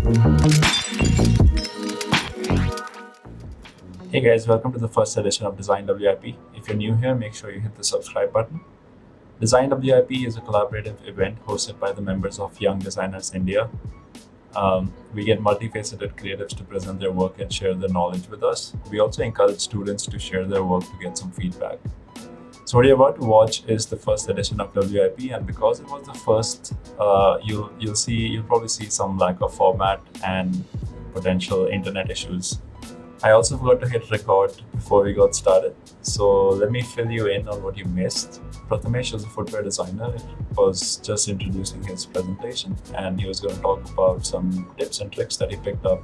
Hey guys, welcome to the first edition of Design WIP. If you're new here, make sure you hit the subscribe button. Design WIP is a collaborative event hosted by the members of Young Designers India. We get multifaceted creatives to present their work and share their knowledge with us. We also encourage students to share their work to get some feedback. So what you're about to watch is the first edition of WIP, and because it was the first, you'll probably see some lack of format and potential internet issues. I also forgot to hit record before we got started. So let me fill you in on what you missed. Prathamesh is a footwear designer. Was just introducing his presentation, and he was going to talk about some tips and tricks that he picked up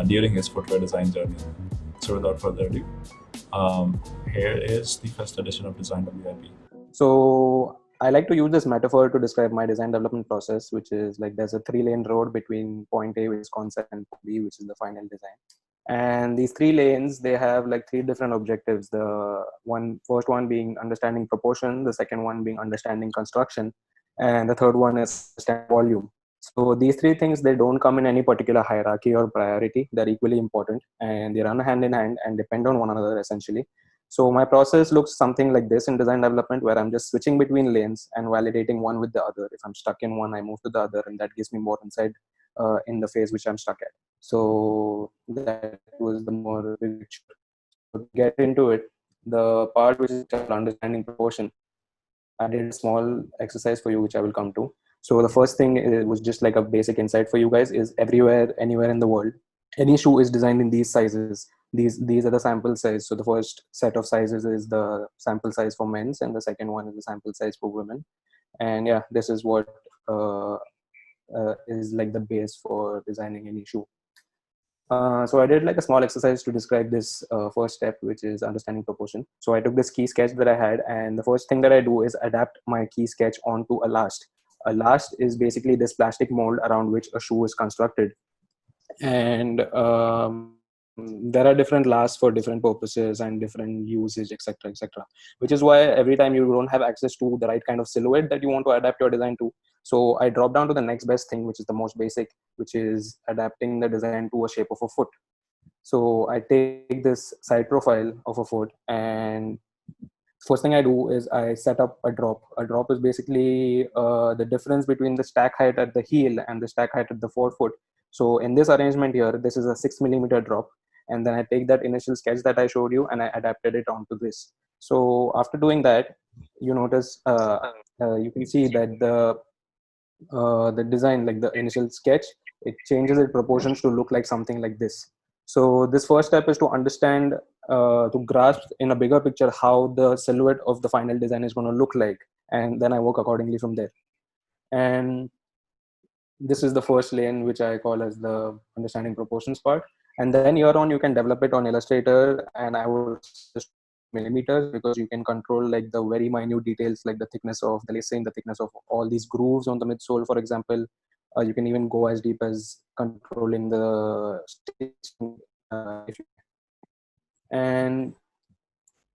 during his footwear design journey. So without further ado, here is the first edition of Design WIP. So I like to use this metaphor to describe my design development process, which is like there's a 3-lane road between point A, which is concept, and point B, which is the final design. And these 3 lanes, they have like 3 different objectives. The first one being understanding proportion, the second one being understanding construction, and the third one is volume. So these 3 things, they don't come in any particular hierarchy or priority. They're equally important, and they run hand in hand and depend on one another essentially. So my process looks something like this in design development, where I'm just switching between lanes and validating one with the other. If I'm stuck in one, I move to the other, and that gives me more insight in the phase which I'm stuck at. So that was the more big picture. To get into it, the part which is understanding proportion, I did a small exercise for you, which I will come to. So the first thing was just like a basic insight for you guys is everywhere, anywhere in the world, any shoe is designed in these sizes. These are the sample size. So the first set of sizes is the sample size for men's, and the second one is the sample size for women. And yeah, this is what is like the base for designing any shoe. So I did like a small exercise to describe this first step, which is understanding proportion. So I took this key sketch that I had, and the first thing that I do is adapt my key sketch onto a last. A last is basically this plastic mold around which a shoe is constructed. And there are different lasts for different purposes and different usage, etc., which is why every time you don't have access to the right kind of silhouette that you want to adapt your design to, so I drop down to the next best thing, which is the most basic, which is adapting the design to a shape of a foot. So I take this side profile of a foot, and first thing I do is I set up a drop. A drop is basically the difference between the stack height at the heel and the stack height at the forefoot. So in this arrangement here, this is a 6mm drop. And then I take that initial sketch that I showed you and I adapted it onto this. So after doing that, you notice, you can see that the design, like the initial sketch, it changes its proportions to look like something like this. So this first step is to understand, to grasp in a bigger picture how the silhouette of the final design is going to look like, and then I work accordingly from there. And this is the first lane, which I call as the understanding proportions part. And then here on, you can develop it on Illustrator, and I would just millimeters, because you can control like the very minute details, like the thickness of the lacing, the thickness of all these grooves on the midsole, for example. You can even go as deep as controlling the stitching. And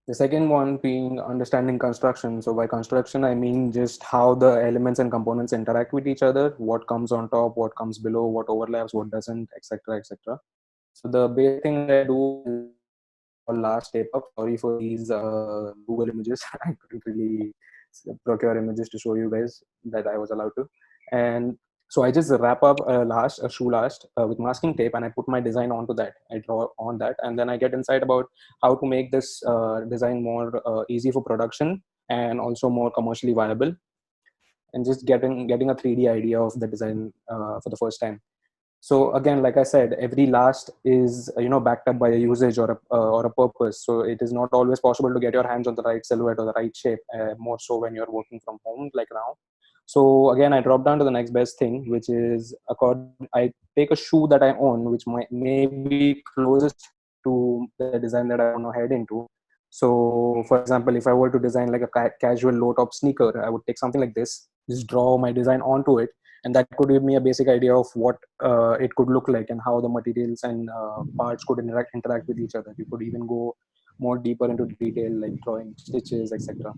the second one being understanding construction. So by construction, I mean just how the elements and components interact with each other, what comes on top, what comes below, what overlaps, what doesn't, etc., etc. So the basic thing that I do is last tape up. Sorry for these Google images. I couldn't really procure images to show you guys that I was allowed to. And so I just wrap up a shoe last with masking tape, and I put my design onto that. I draw on that, and then I get insight about how to make this design more easy for production and also more commercially viable, and just getting a 3D idea of the design for the first time. So again, like I said, every last is backed up by a usage or a purpose. So it is not always possible to get your hands on the right silhouette or the right shape, more so when you're working from home like now. So again, I drop down to the next best thing, which is I take a shoe that I own, which may be closest to the design that I want to head into. So for example, if I were to design like a casual low top sneaker, I would take something like this, just draw my design onto it, and that could give me a basic idea of what it could look like and how the materials and parts could interact with each other. You could even go more deeper into detail, like drawing stitches, etc.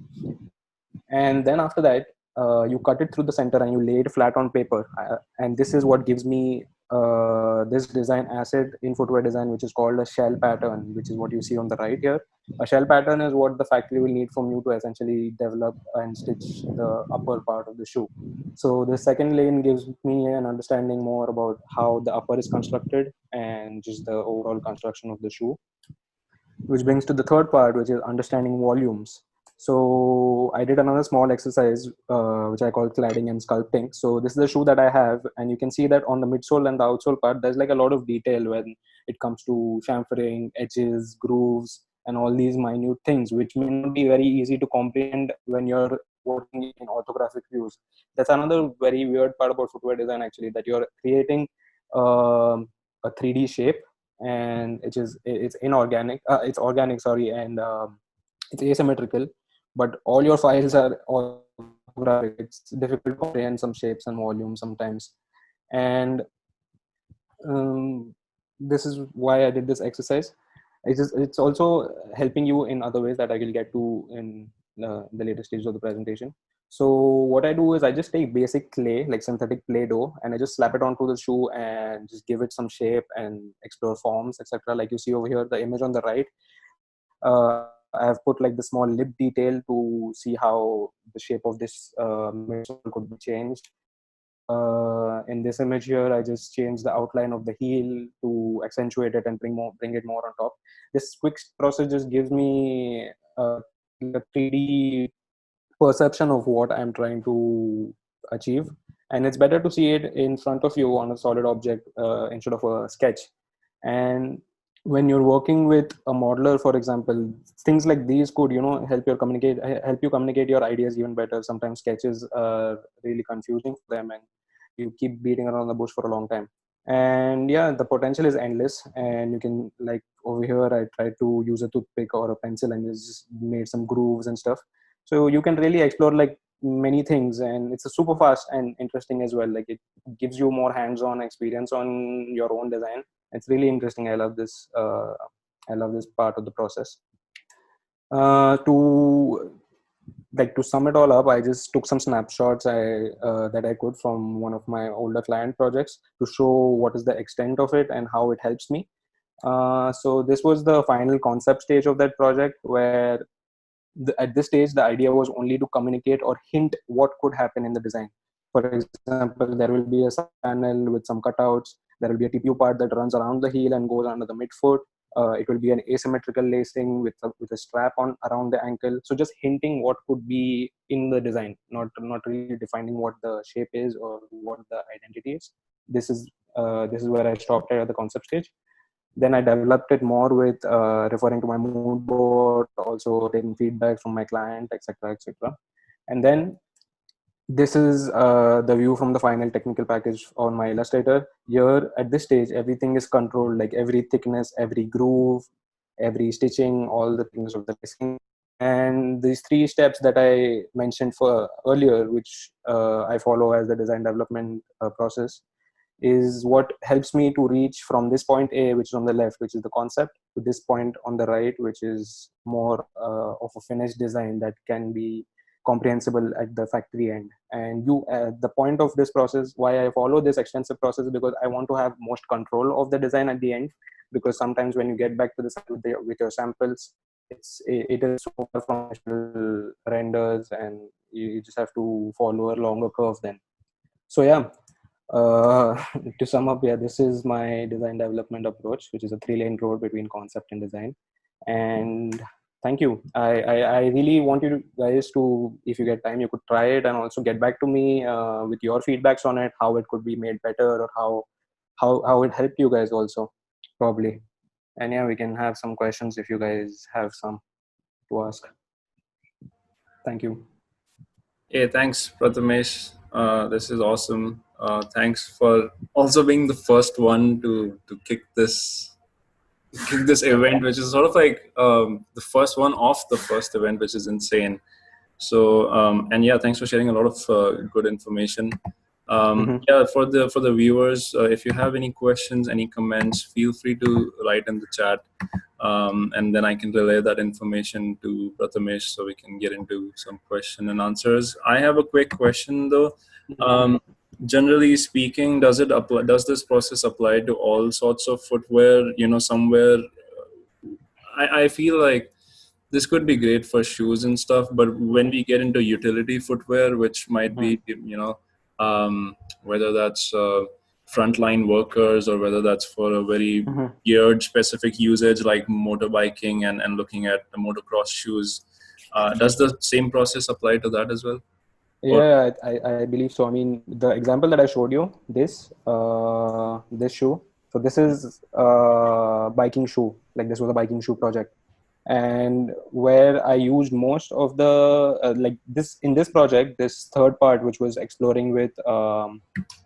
And then after that, you cut it through the center and you lay it flat on paper, and this is what gives me this design asset in footwear design, which is called a shell pattern, which is what you see on the right here. A shell pattern is what the factory will need from you to essentially develop and stitch the upper part of the shoe. So the second lane gives me an understanding more about how the upper is constructed and just the overall construction of the shoe, which brings to the third part, which is understanding volumes. So I did another small exercise, which I call cladding and sculpting. So this is the shoe that I have, and you can see that on the midsole and the outsole part, there's like a lot of detail when it comes to chamfering, edges, grooves, and all these minute things, which may not be very easy to comprehend when you're working in orthographic views. That's another very weird part about footwear design, actually, that you're creating a 3D shape, and it's inorganic, it's organic, sorry, and it's asymmetrical, but all your files are orthographic. It's difficult to comprehend some shapes and volumes sometimes, and um, this is why I did this exercise. It's also helping you in other ways that I will get to in the later stages of the presentation. So what I do is I just take basic clay, like synthetic play dough, and I just slap it onto the shoe and just give it some shape and explore forms, etc. Like you see over here, the image on the right. I have put like the small lip detail to see how the shape of this midsole could be changed. In this image here, I just changed the outline of the heel to accentuate it and bring it more on top. This quick process just gives me like a 3D perception of what I'm trying to achieve, and it's better to see it in front of you on a solid object instead of a sketch. And when you're working with a modeler, for example, things like these could help you communicate your ideas even better. Sometimes sketches are really confusing for them, and you keep beating around the bush for a long time. And yeah, the potential is endless, and you can, like over here, I tried to use a toothpick or a pencil and just made some grooves and stuff. So you can really explore like many things, and it's a super fast and interesting as well. Like it gives you more hands-on experience on your own design. It's really interesting. I love this part of the process. To sum it all up, I just took some snapshots that I could from one of my older client projects to show what is the extent of it and how it helps me. So this was the final concept stage of that project, where at this stage the idea was only to communicate or hint what could happen in the design. For example, there will be a side panel with some cutouts. There will be a TPU part that runs around the heel and goes under the midfoot. It will be an asymmetrical lacing with a strap on around the ankle. So just hinting what could be in the design, not really defining what the shape is or what the identity is. This is where I stopped at the concept stage. Then I developed it more with referring to my mood board, also taking feedback from my client, etc., etc. And then this is the view from the final technical package on my Illustrator. Here at this stage, everything is controlled, like every thickness, every groove, every stitching, all the things of the lacing. And these three steps that I mentioned for earlier, which I follow as the design development process, is what helps me to reach from this point A, which is on the left, which is the concept, to this point on the right, which is more of a finished design that can be comprehensible at the factory end. And the point of this process, why I follow this extensive process, because I want to have most control of the design at the end. Because sometimes when you get back to the site with your samples, it is so far from initial renders, and you just have to follow a longer curve then. So yeah, to sum up, yeah, this is my design development approach, which is a 3-lane road between concept and design. And thank you. I really want you guys to, if you get time, you could try it and also get back to me with your feedbacks on it, how it could be made better, or how it helped you guys also, probably. And yeah, we can have some questions if you guys have some to ask. Thank you. Hey, thanks, Prathamesh. This is awesome. Thanks for also being the first one to kick this event, which is sort of like the first one of the first event, which is insane. So and yeah, thanks for sharing a lot of good information. Yeah, for the viewers, if you have any questions, any comments, feel free to write in the chat, and then I can relay that information to Prathamesh so we can get into some question and answers. I have a quick question though. generally speaking, does this process apply to all sorts of footwear? Somewhere I feel like this could be great for shoes and stuff, but when we get into utility footwear, which might be, whether that's frontline workers or whether that's for a very geared specific usage like motorbiking and looking at the motocross shoes, does the same process apply to that as well? Or Yeah, I believe so. I mean, the example that I showed you, this shoe. So this is a biking shoe. Like this was a biking shoe project, and where I used most of the like this in this project, this third part, which was exploring with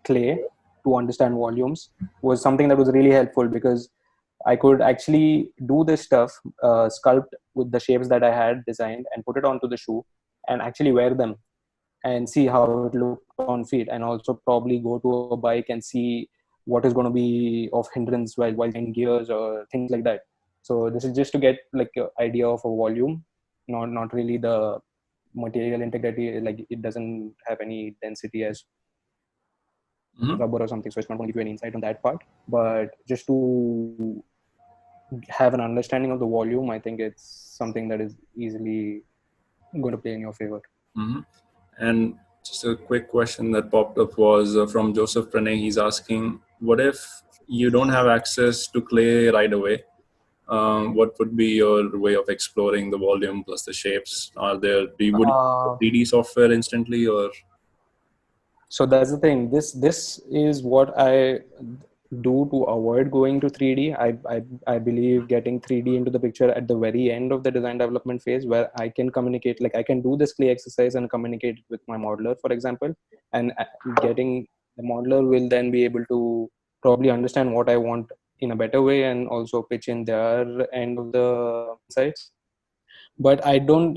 clay to understand volumes, was something that was really helpful because I could actually do this stuff, sculpt with the shapes that I had designed, and put it onto the shoe, and actually wear them and see how it looked on feet, and also probably go to a bike and see what is going to be of hindrance while in gears or things like that. So this is just to get like an idea of a volume, not really the material integrity. Like it doesn't have any density as Mhm. rubber or something, so it's not going to give you any insight on that part. But just to have an understanding of the volume, I think it's something that is easily going to play in your favor. Mhm. And just a quick question that popped up was from Joseph Pranay. He's asking, what if you don't have access to clay right away? What would be your way of exploring the volume plus the shapes? Would you Uh, 3D software instantly, or? so that's the thing. This is what I do to avoid going to 3D. I believe getting 3D into the picture at the very end of the design development phase, where I can communicate, like I can do this clay exercise and communicate it with my modeler, for example, and getting the modeler will then be able to probably understand what I want in a better way and also pitch in their end of the insights. But I don't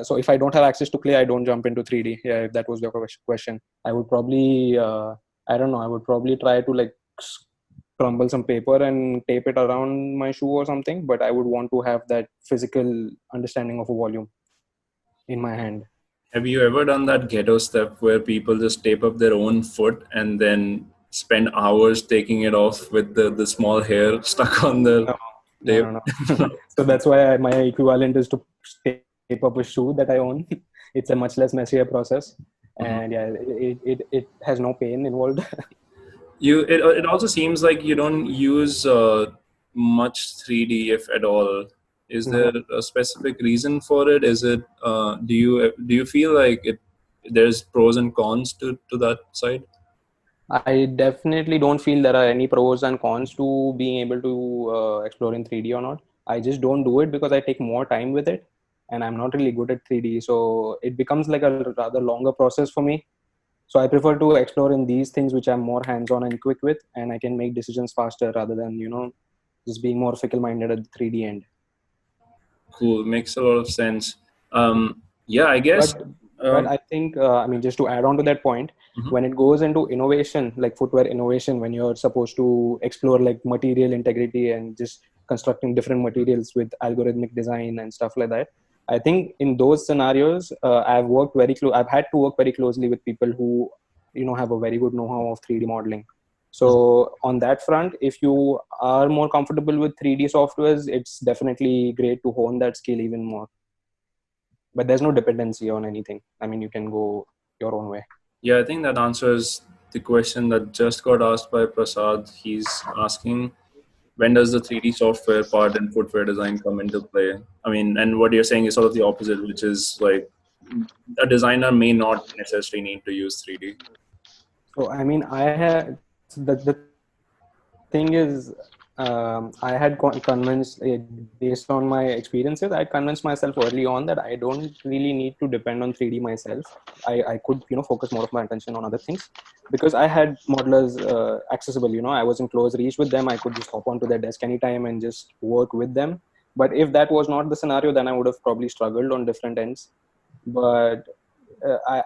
so if I don't have access to clay, I don't jump into 3D. Yeah, if that was your question, I would probably I don't know, I would probably try to like crumble some paper and tape it around my shoe or something, but I would want to have that physical understanding of a volume in my hand. Have you ever done that ghetto step where people just tape up their own foot and then spend hours taking it off with the small hair stuck on the No, no, tape? no, no. So that's why my equivalent is to tape up a shoe that I own. It's a much less messier process, Mhm. and yeah, it has no pain involved. It also seems like you don't use much 3D, if at all. Is No, there a specific reason for it? Is it do you feel like there's pros and cons to that side? I definitely don't feel there are any pros and cons to being able to explore in 3D or not. I just don't do it because I take more time with it, and I'm not really good at 3D. So it becomes like a rather longer process for me. So I prefer to explore in these things which I'm more hands-on and quick with, and I can make decisions faster rather than just being more fickle-minded at the 3D end. Cool, makes a lot of sense. Yeah, I guess. But I think I mean, just to add on to that point, Mhm. when it goes into innovation, like footwear innovation, when you're supposed to explore like material integrity and just constructing different materials with algorithmic design and stuff like that, I think in those scenarios I've had to work very closely with people who have a very good know-how of 3D modeling. So on that front, if you are more comfortable with 3D softwares, it's definitely great to hone that skill even more. But there's no dependency on anything. I mean, you can go your own way. Yeah, I think that answers the question that just got asked by Prasad. He's asking, when does the 3D software part in footwear design come into play? I mean, and what you're saying is sort of the opposite, which is like a designer may not necessarily need to use 3D. So I mean, I had the thing is, I had convinced, based on my experiences, I convinced myself early on that I don't really need to depend on 3D myself. I could focus more of my attention on other things because I had modelers accessible. I was in close reach with them. I could just hop onto their desk anytime and just work with them. But if that was not the scenario, then I would have probably struggled on different ends. But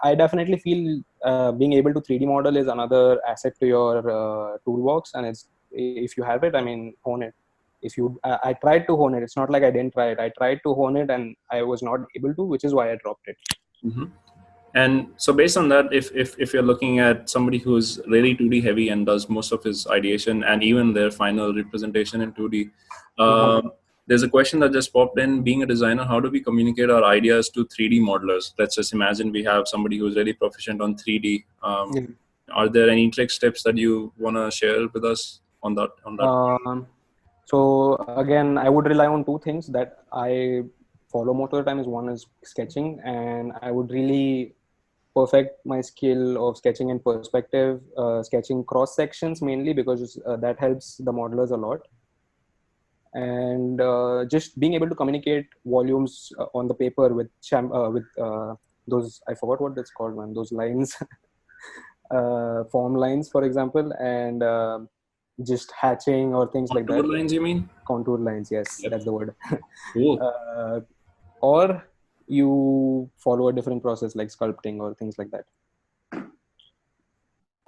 I definitely feel being able to 3D model is another asset to your toolbox, and it's if you have it, I mean, hone it. If you, I tried to hone it. It's not like I didn't try it. I tried to hone it, and I was not able to, which is why I dropped it. Hmm. And so based on that, if you're looking at somebody who's really 2D heavy and does most of his ideation and even their final representation in 2D, there's a question that just popped in. Being a designer, how do we communicate our ideas to 3D modelers? Let's just imagine we have somebody who's really proficient on 3D. Are there any tricks, tips that you want to share with us on that? So again, I would rely on two things that I follow most of the time. Is one is sketching, and I would really perfect my skill of sketching in perspective, sketching cross sections mainly because that helps the modelers a lot, and just being able to communicate volumes on the paper with those, I forgot what that's called, man, those lines, form lines, for example, and just hatching or things like that. Contour lines, you mean? Contour lines, yes, Yep. that's the word. Cool. Or you follow a different process like sculpting or things like that.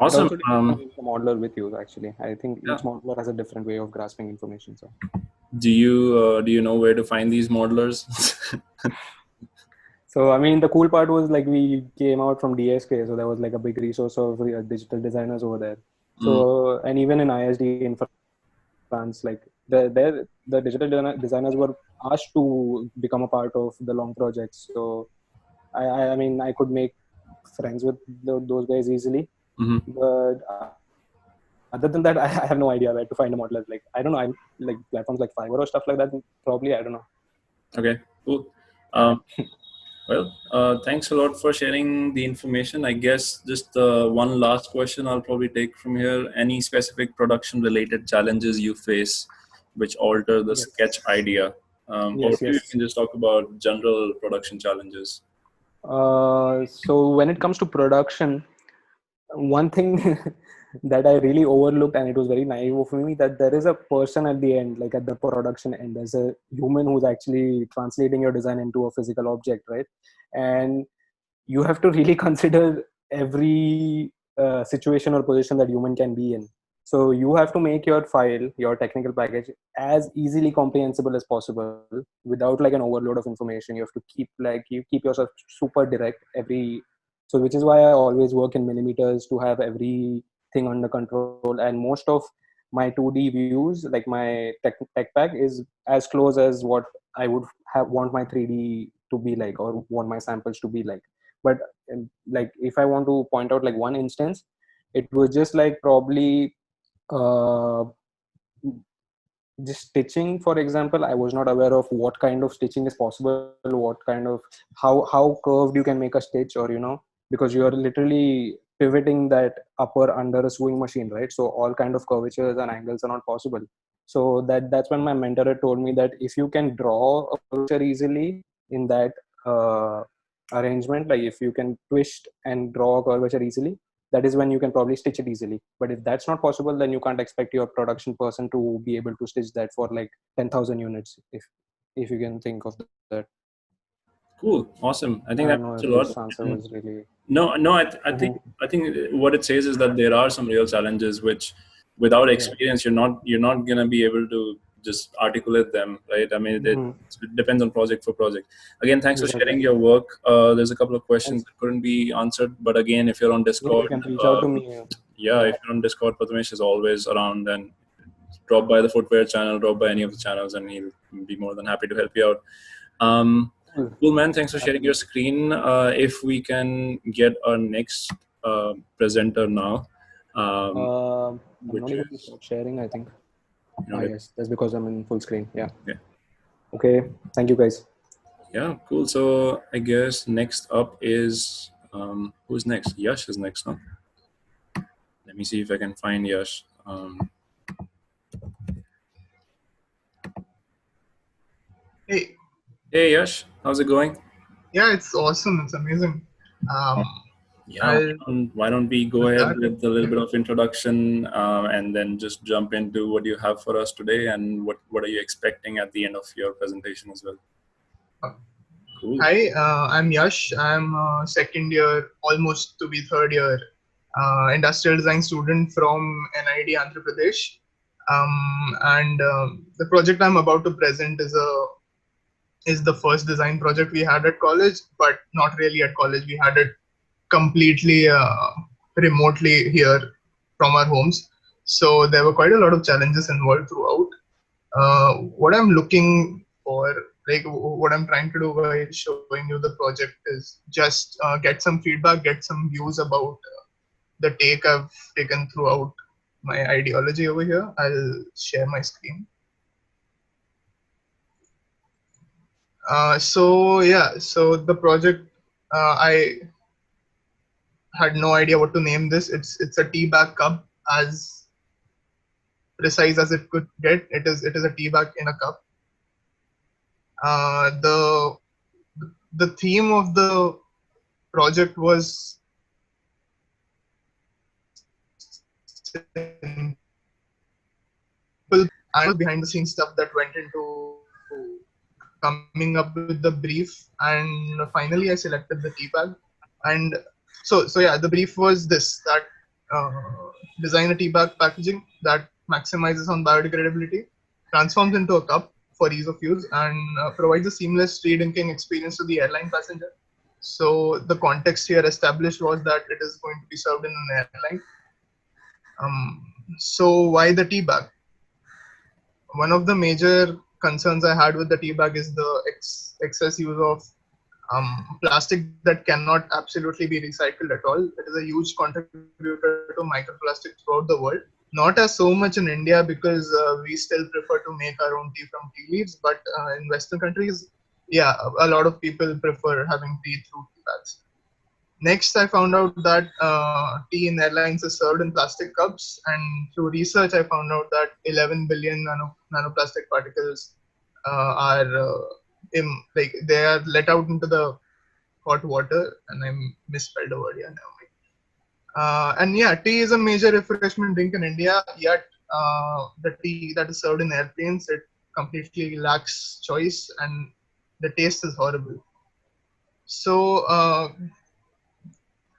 Awesome. It also depends on the modeler with you, actually. I think Yeah. each modeler has a different way of grasping information. So, Do you know where to find these modelers? so I mean, the cool part was like we came out from DSK, so there was like a big resource of digital designers over there. So, and even in ISD in France, like the digital designers were asked to become a part of the long projects. So, I mean, I could make friends with those guys easily. But other than that, I have no idea where to find a modeler. Like, I don't know. I'm like platforms like Fiverr or stuff like that. Probably, I don't know. Okay, cool. Well, thanks a lot for sharing the information. I guess just one last question I'll probably take from here. Any specific production related challenges you face which alter the sketch idea? Or maybe you can just talk about general production challenges. So when it comes to production, one thing that I really overlooked, and it was very naive of me, that there is a person at the end, like at the production end, there's a human who's actually translating your design into a physical object, right? And you have to really consider every situation or position that human can be in. So you have to make your file, your technical package, as easily comprehensible as possible without like an overload of information. You have to you keep yourself super direct so which is why I always work in millimeters to have everything under control. And most of my 2D views, like my tech pack, is as close as what I would want my 3D to be like, or want my samples to be like. But like if I want to point out like one instance, it was just like probably uh, just stitching, for example. I was not aware of what kind of stitching is possible, what kind of how curved you can make a stitch, or because you are literally pivoting that upper under a sewing machine, right? So all kind of curvatures and angles are not possible. So that's when my mentor had told me that if you can draw a curvature easily in that arrangement, like if you can twist and draw a curvature easily, that is when you can probably stitch it easily. But if that's not possible, then you can't expect your production person to be able to stitch that for like 10,000 units, if you can think of that. Cool, awesome. I think I that don't know helps if a lot. this answer was really. No, I think what it says is that there are some real challenges which, without experience, you're not gonna be able to just articulate them, right? I mean, it depends on project for project. Again, thanks for sharing your work. There's a couple of questions that couldn't be answered, but again, if you're on Discord, you can reach out to me. If you're on Discord, Prathamesh is always around, and drop by the Footwear channel, drop by any of the channels, and he'll be more than happy to help you out. Cool, man. Thanks for sharing your screen. If we can get our next presenter now. I'm not able to stop sharing, I think. Yes, that's because I'm in full screen. Yeah. Okay. Thank you, guys. Yeah, cool. So I guess next up is who's next? Yash is next, no? Let me see if I can find Yash. Hey. Hey, Yash. How's it going? Yeah, it's awesome. It's amazing. Why don't we go ahead with a little bit of introduction and then just jump into what you have for us today, and what are you expecting at the end of your presentation as well? Cool. Hi, I'm Yash. I'm a second year, almost to be third year, industrial design student from NID Andhra Pradesh. And the project I'm about to present is the first design project we had at college, but not really at college. We had it completely remotely here from our homes. So there were quite a lot of challenges involved throughout. What I'm looking for, like what I'm trying to do by showing you the project is just get some feedback, get some views about the take I've taken throughout my ideology over here. I'll share my screen. So the project, I had no idea what to name this. It's a tea bag cup, as precise as it could get. It is a tea bag in a cup. The theme of the project was simple, and behind the scenes stuff that went into coming up with the brief. And finally I selected the tea bag. And so the brief was this, that design a tea bag packaging that maximizes on biodegradability, transforms into a cup for ease of use, and provides a seamless tea drinking experience to the airline passenger. So the context here established was that it is going to be served in an airline. So why the tea bag? One of the major concerns I had with the tea bag is the excess use of plastic that cannot absolutely be recycled at all. It is a huge contributor to microplastics throughout the world. Not as so much in India, because we still prefer to make our own tea from tea leaves, but in Western countries, yeah, a lot of people prefer having tea through tea bags. Next, I found out that tea in airlines is served in plastic cups, and through research, I found out that 11 billion nanoplastic particles like they are let out into the hot water, and I misspelled a word here. Never mind. And yeah, tea is a major refreshment drink in India. Yet the tea that is served in airplanes, it completely lacks choice, and the taste is horrible. So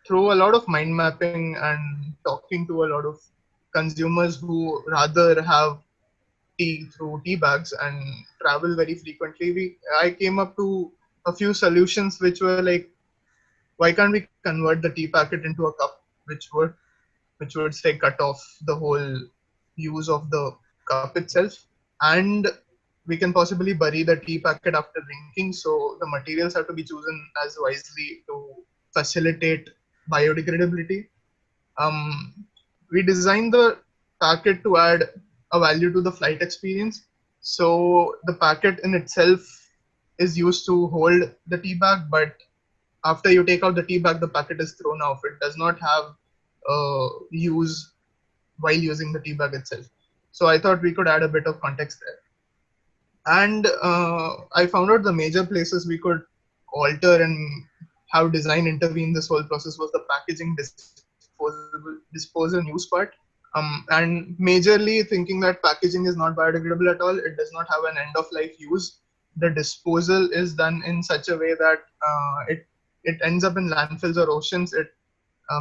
through a lot of mind mapping and talking to a lot of consumers who rather have tea through tea bags and travel very frequently, I came up to a few solutions which were like, why can't we convert the tea packet into a cup, which would say cut off the whole use of the cup itself, and we can possibly bury the tea packet after drinking. So the materials have to be chosen as wisely to facilitate biodegradability. Um, we designed the packet to add a value to the flight experience. So the packet in itself is used to hold the tea bag, but after you take out the tea bag, the packet is thrown off. It does not have use while using the tea bag itself. So I thought we could add a bit of context there. And I found out the major places we could alter and how design intervene this whole process was the packaging, disposal and use part. And majorly thinking that packaging is not biodegradable at all. It does not have an end of life use. The disposal is done in such a way that it ends up in landfills or oceans. It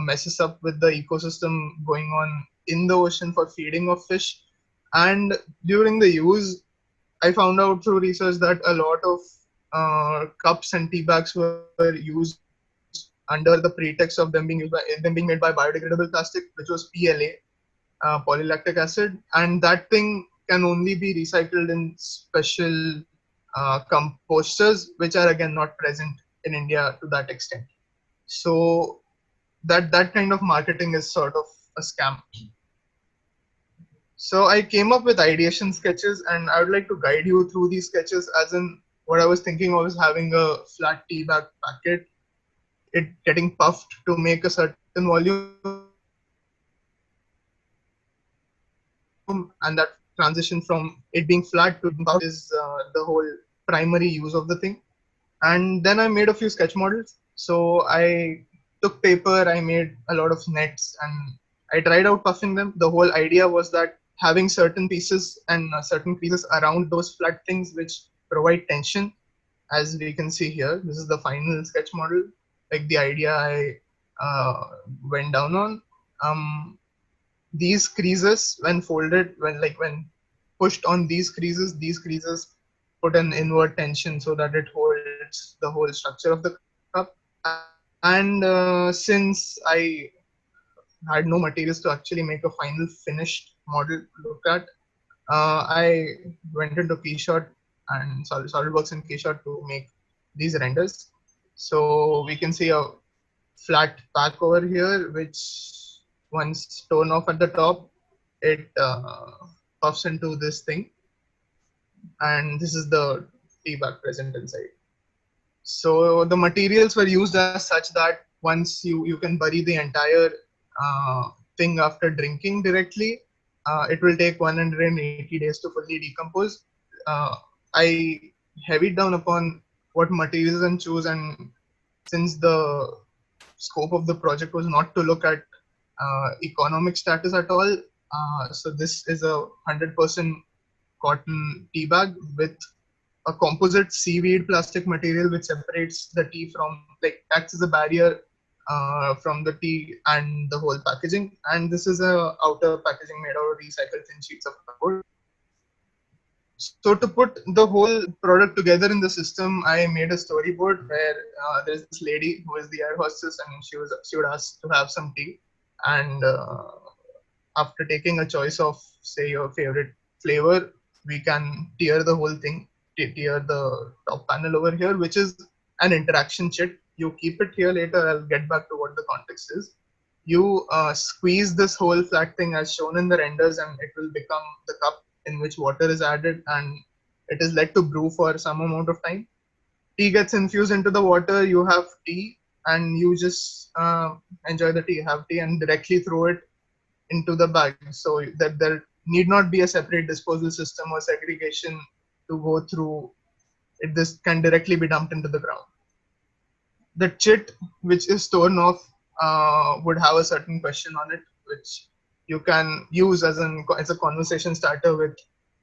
messes up with the ecosystem going on in the ocean for feeding of fish. And during the use, I found out through research that a lot of cups and tea bags were used under the pretext of them being made by biodegradable plastic, which was PLA, polylactic acid, and that thing can only be recycled in special composters, which are again not present in India to that extent. So that kind of marketing is sort of a scam. So I came up with ideation sketches, and I would like to guide you through these sketches. As in, what I was thinking was having a flat tea bag packet, it getting puffed to make a certain volume, and that transition from it being flat to puffed is the whole primary use of the thing. And then I made a few sketch models. So I took paper, I made a lot of nets, and I tried out puffing them. The whole idea was that having certain pieces and certain creases around those flat things which provide tension, as we can see here. This is the final sketch model, like the idea I went down on. These creases, when folded, when pushed on these creases put an inward tension so that it holds the whole structure of the cup. And since I had no materials to actually make a final finished model to look at, I went into Keyshot and SolidWorks and Keyshot to make these renders. So we can see a flat pack over here, which once torn off at the top, it puffs into this thing. And this is the tea bag present inside. So the materials were used as such that once you can bury the entire thing after drinking directly, it will take 180 days to fully decompose. I heavied down upon what materials and choose, and since the scope of the project was not to look at economic status at all, so this is a 100% cotton tea bag with a composite seaweed plastic material which separates the tea from, like, acts as a barrier from the tea and the whole packaging. And this is a outer packaging made out of recycled thin sheets of cardboard. So to put the whole product together in the system, I made a storyboard where there's this lady who is the air hostess, and she would ask to have some tea, and after taking a choice of, say, your favorite flavor, we can tear the whole thing, tear the top panel over here, which is an interaction chit. You keep it here later. I'll get back to what the context is. You squeeze this whole flat thing as shown in the renders, and it will become the cup in which water is added, and it is let to brew for some amount of time. Tea gets infused into the water. You have tea, and you just enjoy the tea, have tea, and directly throw it into the bag, so that there need not be a separate disposal system or segregation to go through it. This can directly be dumped into the ground. The chit which is torn off would have a certain question on it, which you can use as a conversation starter with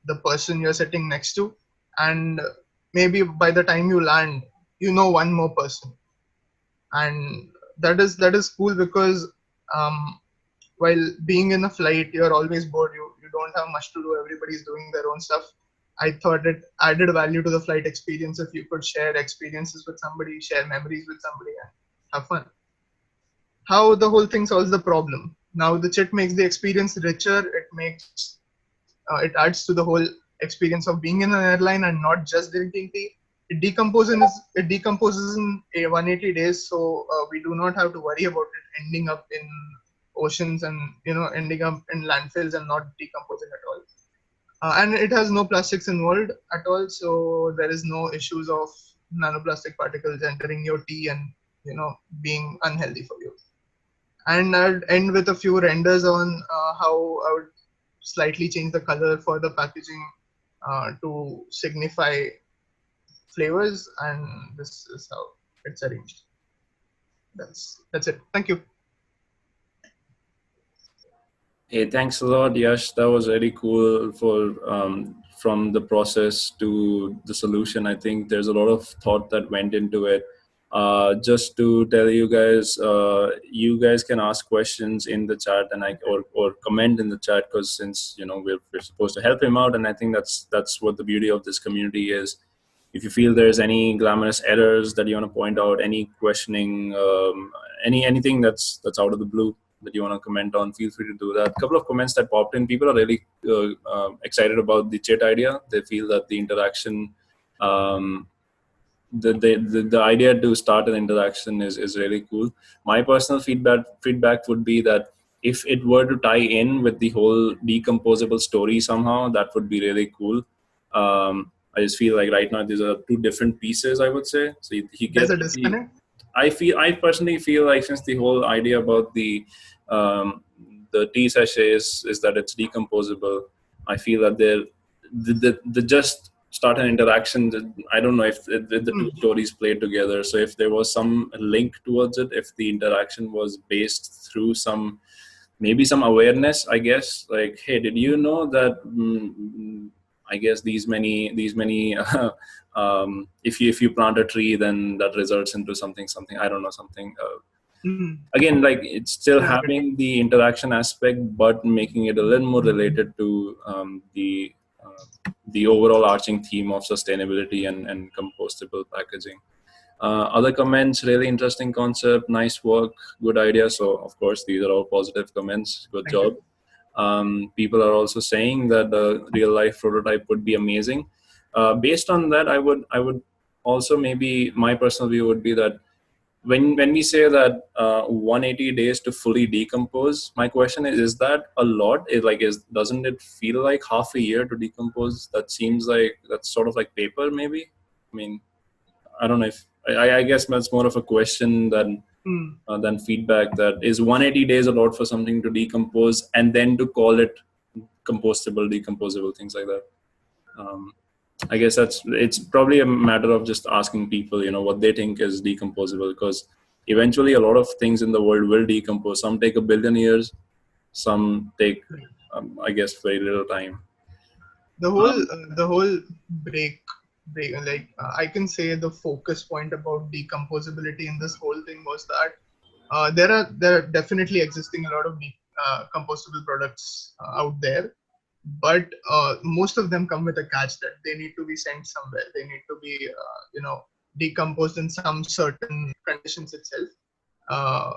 the person you're sitting next to, and maybe by the time you land, you know one more person. And that is cool because while being in a flight, you're always bored. You don't have much to do. Everybody's doing their own stuff. I thought it added value to the flight experience if you could share experiences with somebody, share memories with somebody, and have fun. How the whole thing solves the problem. Now the chit makes the experience richer. It adds to the whole experience of being in an airline and not just drinking tea. It decomposes in 180 days, so we do not have to worry about it ending up in oceans and ending up in landfills and not decomposing at all. And it has no plastics involved at all, so there is no issues of nanoplastic particles entering your tea and being unhealthy for you. And I'd end with a few renders on how I would slightly change the color for the packaging to signify flavors, and this is how it's arranged. That's it. Thank you. Hey, thanks a lot, Yash. That was really cool. From the process to the solution, I think there's a lot of thought that went into it. Just to tell you guys can ask questions in the chat or comment in the chat, because since we're supposed to help him out, and I think that's what the beauty of this community is. If you feel there's any glamorous errors that you want to point out, any questioning, anything that's out of the blue that you want to comment on, feel free to do that. A couple of comments that popped in. People are really excited about the chat idea. They feel that the interaction, the idea to start an interaction is really cool. My personal feedback would be that if it were to tie in with the whole decomposable story somehow, that would be really cool. I just feel like right now these are two different pieces, I would say. So he gets There's a disconnect. I personally feel like, since the whole idea about the tea sachet is that it's decomposable, I feel that the just start an interaction. I don't know if the two stories play together. So if there was some link towards it, if the interaction was based through maybe some awareness, I guess, like, hey, did you know that I guess these many if you plant a tree, then that results into something I don't know, something again, like, it's still having the interaction aspect, but making it a little more related to the overall arching theme of sustainability and compostable packaging. Other comments, really interesting concept, nice work, good idea. So of course, these are all positive comments. Good Thank job. you. People are also saying that the real life prototype would be amazing. Based on that, I would also, maybe my personal view would be that when we say that 180 days to fully decompose, my question is that a lot? Doesn't it feel like half a year to decompose? That seems like that's sort of like paper, maybe. I mean, I don't know if I guess that's more of a question than feedback. That is 180 days a lot for something to decompose and then to call it compostable, decomposable, things like that. I guess it's probably a matter of just asking people, what they think is decomposable, because eventually a lot of things in the world will decompose. Some take a billion years, some take, I guess, very little time. The whole break like I can say the focus point about decomposability in this whole thing was that there are definitely existing a lot of compostable products out there, but most of them come with a catch that they need to be sent somewhere. They need to be decomposed in some certain conditions itself. uh,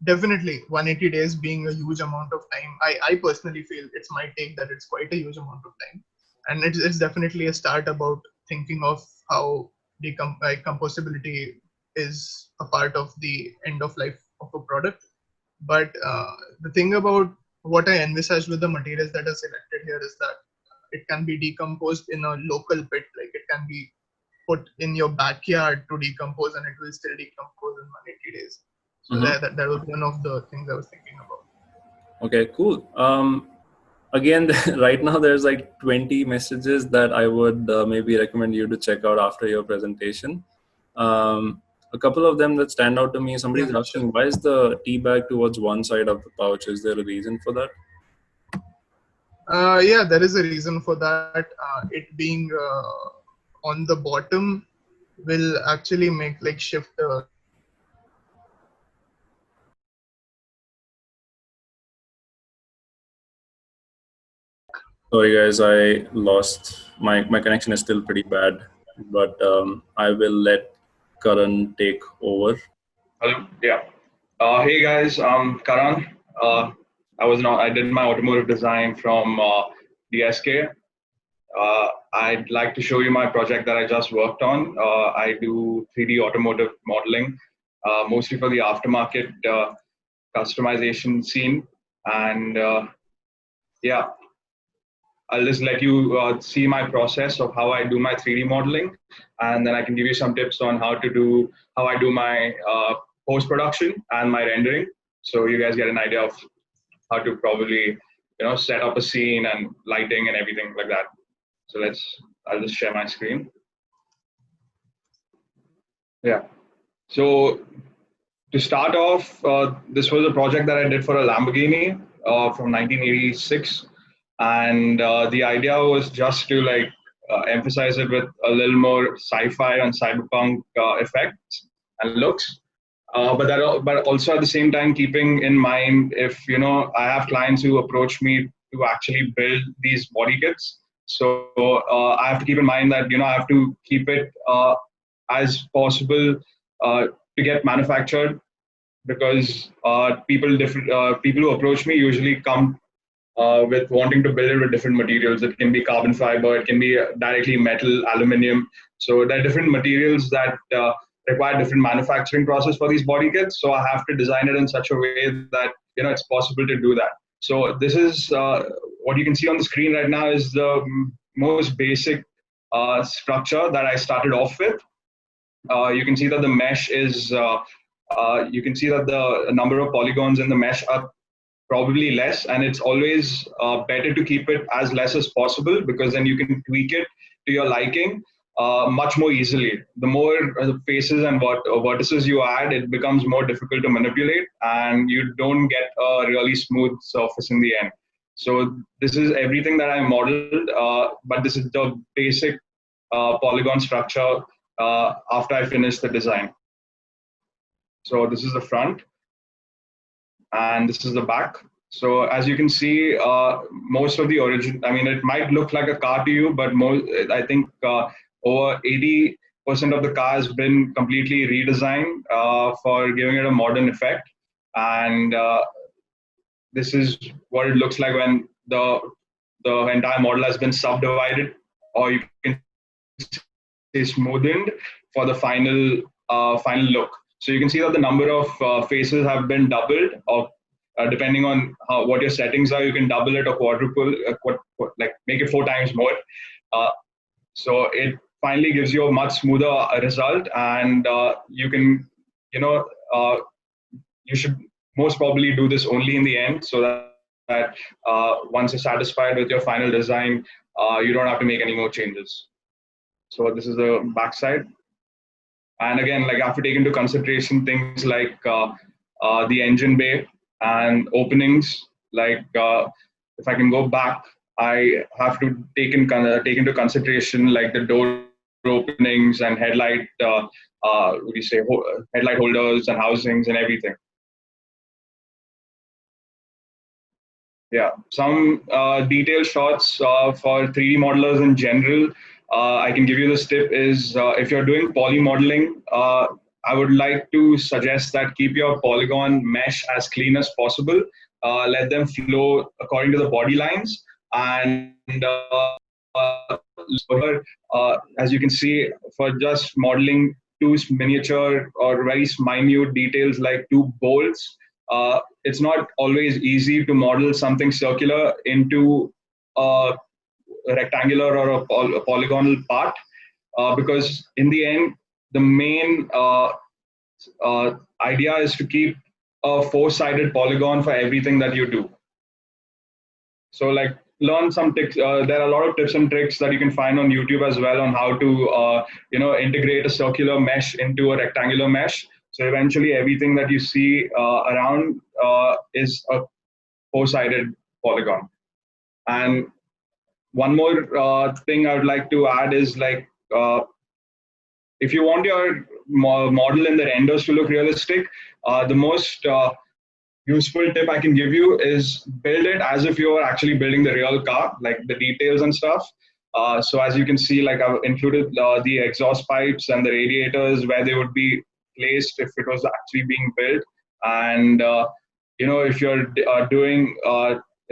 Definitely 180 days being a huge amount of time, I personally feel it's my take that it's quite a huge amount of time, and it's definitely a start about thinking of how compostability is a part of the end of life of a product. But the thing about what I envisage with the materials that are selected here is that it can be decomposed in a local pit, like it can be put in your backyard to decompose and it will still decompose in 180 days. So that was one of the things I was thinking about. Okay, cool. Again, right now there's like 20 messages that I would maybe recommend you to check out after your presentation. A couple of them that stand out to me. Somebody's Yeah, asking, sure. why is the tea bag towards one side of the pouch? Is there a reason for that? Yeah, there is a reason for that. It being on the bottom will actually make like shift. Sorry guys, I lost my connection is still pretty bad, but I will let Karan take over. Hello. Yeah. Hey guys, I'm Karan. I did my automotive design from DSK. I'd like to show you my project that I just worked on. I do 3D automotive modeling, mostly for the aftermarket customization scene. And yeah, I'll just let you see my process of how I do my 3D modeling, and then I can give you some tips on how I do my post production and my rendering, so you guys get an idea of how to probably set up a scene and lighting and everything like that. So I'll just share my screen. Yeah. So to start off, this was a project that I did for a Lamborghini from 1986. And the idea was just to emphasize it with a little more sci-fi and cyberpunk effects and looks, but also at the same time keeping in mind, if I have clients who approach me to actually build these body kits, so I have to keep in mind that I have to keep it as possible to get manufactured, because people who approach me usually come with wanting to build it with different materials. It can be carbon fiber, it can be directly metal, aluminum. So there are different materials that require different manufacturing process for these body kits. So I have to design it in such a way that it's possible to do that. So this is what you can see on the screen right now is the most basic structure that I started off with. You can see that the mesh is. You can see that the number of polygons in the mesh are probably less, and it's always better to keep it as less as possible, because then you can tweak it to your liking much more easily. The more faces and vertices you add, it becomes more difficult to manipulate, and you don't get a really smooth surface in the end. So this is everything that I modeled, but this is the basic polygon structure after I finished the design. So this is the front, and this is the back. So as you can see, most of the origin, I mean, it might look like a car to you, but I think over 80 of the car has been completely redesigned for giving it a modern effect. And this is what it looks like when the entire model has been subdivided, or you can say smoothened for the final look. So you can see that the number of faces have been doubled, or depending on what your settings are, you can double it or quadruple, like make it 4 times more. So it finally gives you a much smoother result, and you can, you should most probably do this only in the end, so that once you're satisfied with your final design, you don't have to make any more changes. So this is the backside. And again, like I have to take into consideration things like the engine bay and openings. Like if I can go back, I have to take into consideration like the door openings and headlight, headlight holders and housings and everything. Yeah, some detailed shots for 3D modelers in general. I can give you this tip is if you're doing poly modeling, I would like to suggest that keep your polygon mesh as clean as possible. Let them flow according to the body lines. And as you can see, for just modeling 2 miniature or very minute details like 2 bolts, it's not always easy to model something circular into a rectangular or a polygonal part, because in the end, the main idea is to keep a 4-sided polygon for everything that you do. So like learn some tips. There are a lot of tips and tricks that you can find on YouTube as well on how to integrate a circular mesh into a rectangular mesh. So eventually everything that you see around is a 4-sided polygon. And one more thing I would like to add is like, if you want your model in the renders to look realistic, the most useful tip I can give you is build it as if you're actually building the real car, like the details and stuff. So as you can see, like I've included the exhaust pipes and the radiators where they would be placed if it was actually being built. And if you're doing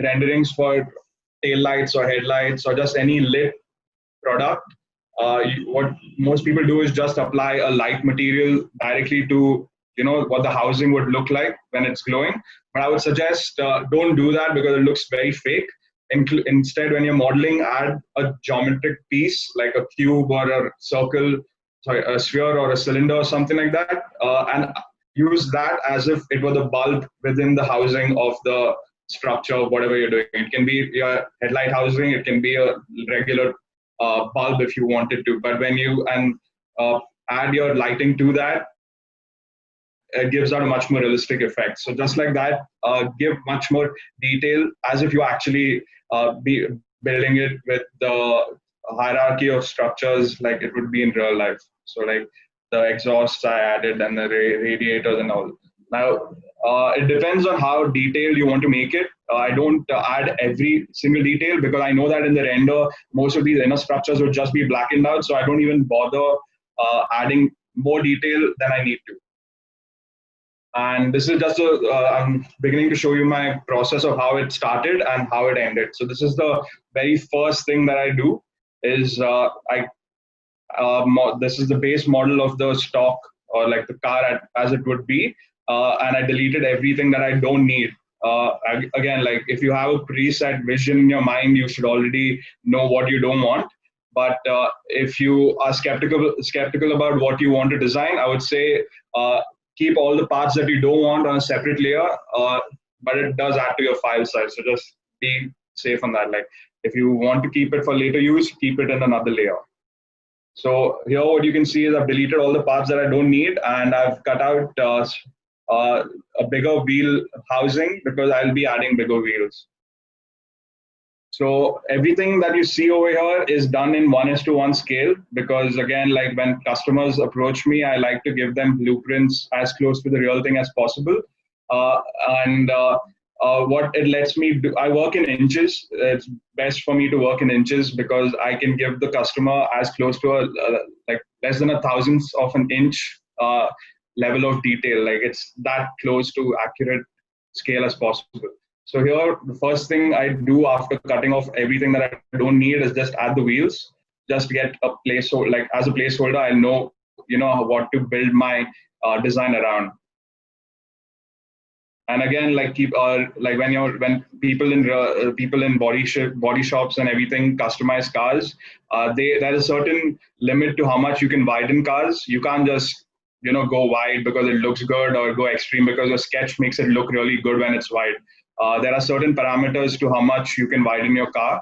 renderings for tail lights or headlights or just any lit product, what most people do is just apply a light material directly to what the housing would look like when it's glowing. But I would suggest don't do that because it looks very fake. Instead, when you're modeling, add a geometric piece like a cube or a circle, a sphere or a cylinder or something like that, and use that as if it were the bulb within the housing of the structure of whatever you're doing. It can be your headlight housing, it can be a regular bulb if you wanted to. But when you add your lighting to that, it gives out a much more realistic effect. So just like that, give much more detail as if you actually be building it with the hierarchy of structures like it would be in real life. So like the exhausts I added and the radiators and all. Now, it depends on how detailed you want to make it. I don't add every single detail because I know that in the render, most of these inner structures would just be blackened out. So I don't even bother adding more detail than I need to. And this is just I'm beginning to show you my process of how it started and how it ended. So this is the very first thing that I do is this is the base model of the stock or like the car as it would be. And I deleted everything that I don't need. Again, like if you have a preset vision in your mind, you should already know what you don't want. But if you are skeptical about what you want to design, I would say keep all the parts that you don't want on a separate layer, but it does add to your file size. So just be safe on that. Like if you want to keep it for later use, keep it in another layer. So here what you can see is I've deleted all the parts that I don't need, and I've cut out a bigger wheel housing because I'll be adding bigger wheels. So everything that you see over here is done in 1:1 scale because again, like when customers approach me, I like to give them blueprints as close to the real thing as possible. what it lets me do, I work in inches. It's best for me to work in inches because I can give the customer as close to like less than a thousandth of an inch level of detail. Like it's that close to accurate scale as possible. So here, the first thing I do after cutting off everything that I don't need is just add the wheels. Just get a placeholder, like as a placeholder, I know, what to build my design around. And again, like keep like when people in body shops and everything customize cars, there's a certain limit to how much you can widen cars. You can't just go wide because it looks good, or go extreme because your sketch makes it look really good when it's wide. There are certain parameters to how much you can widen your car.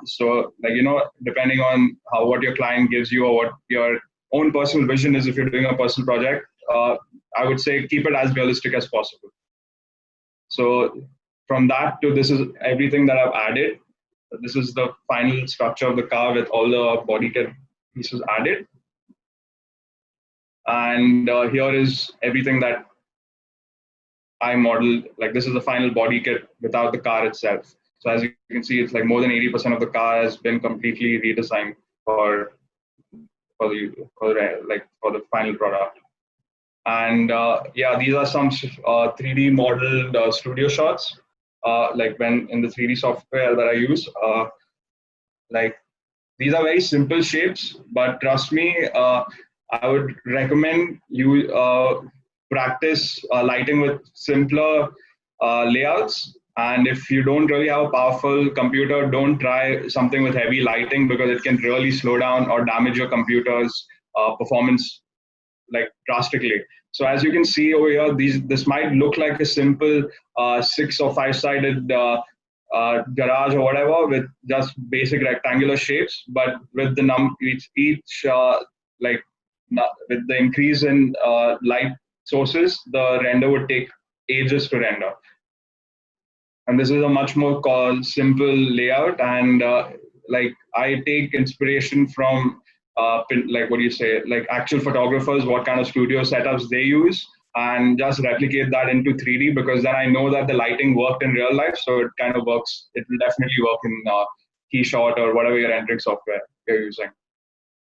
So like depending on what your client gives you or what your own personal vision is, if you're doing a personal project, I would say keep it as realistic as possible. So from that to this is everything that I've added. This is the final structure of the car with all the body kit pieces added. And here is everything that I modeled. Like this is the final body kit without the car itself. So as you can see, it's like more than 80% of the car has been completely redesigned for the final product. And yeah, these are some 3D modeled studio shots. Like when in the 3D software that I use, like these are very simple shapes, but trust me, I would recommend you practice lighting with simpler layouts. And if you don't really have a powerful computer, don't try something with heavy lighting because it can really slow down or damage your computer's performance like drastically. So as you can see over here, this might look like a simple 6 or 5-sided garage or whatever with just basic rectangular shapes, but with the each like with the increase in light sources, the render would take ages to render. And this is a much more simple layout, and like I take inspiration from like what do you say, like actual photographers, what kind of studio setups they use, and just replicate that into 3D, because then I know that the lighting worked in real life, so it kind of works. It will definitely work in KeyShot or whatever your rendering software you're using.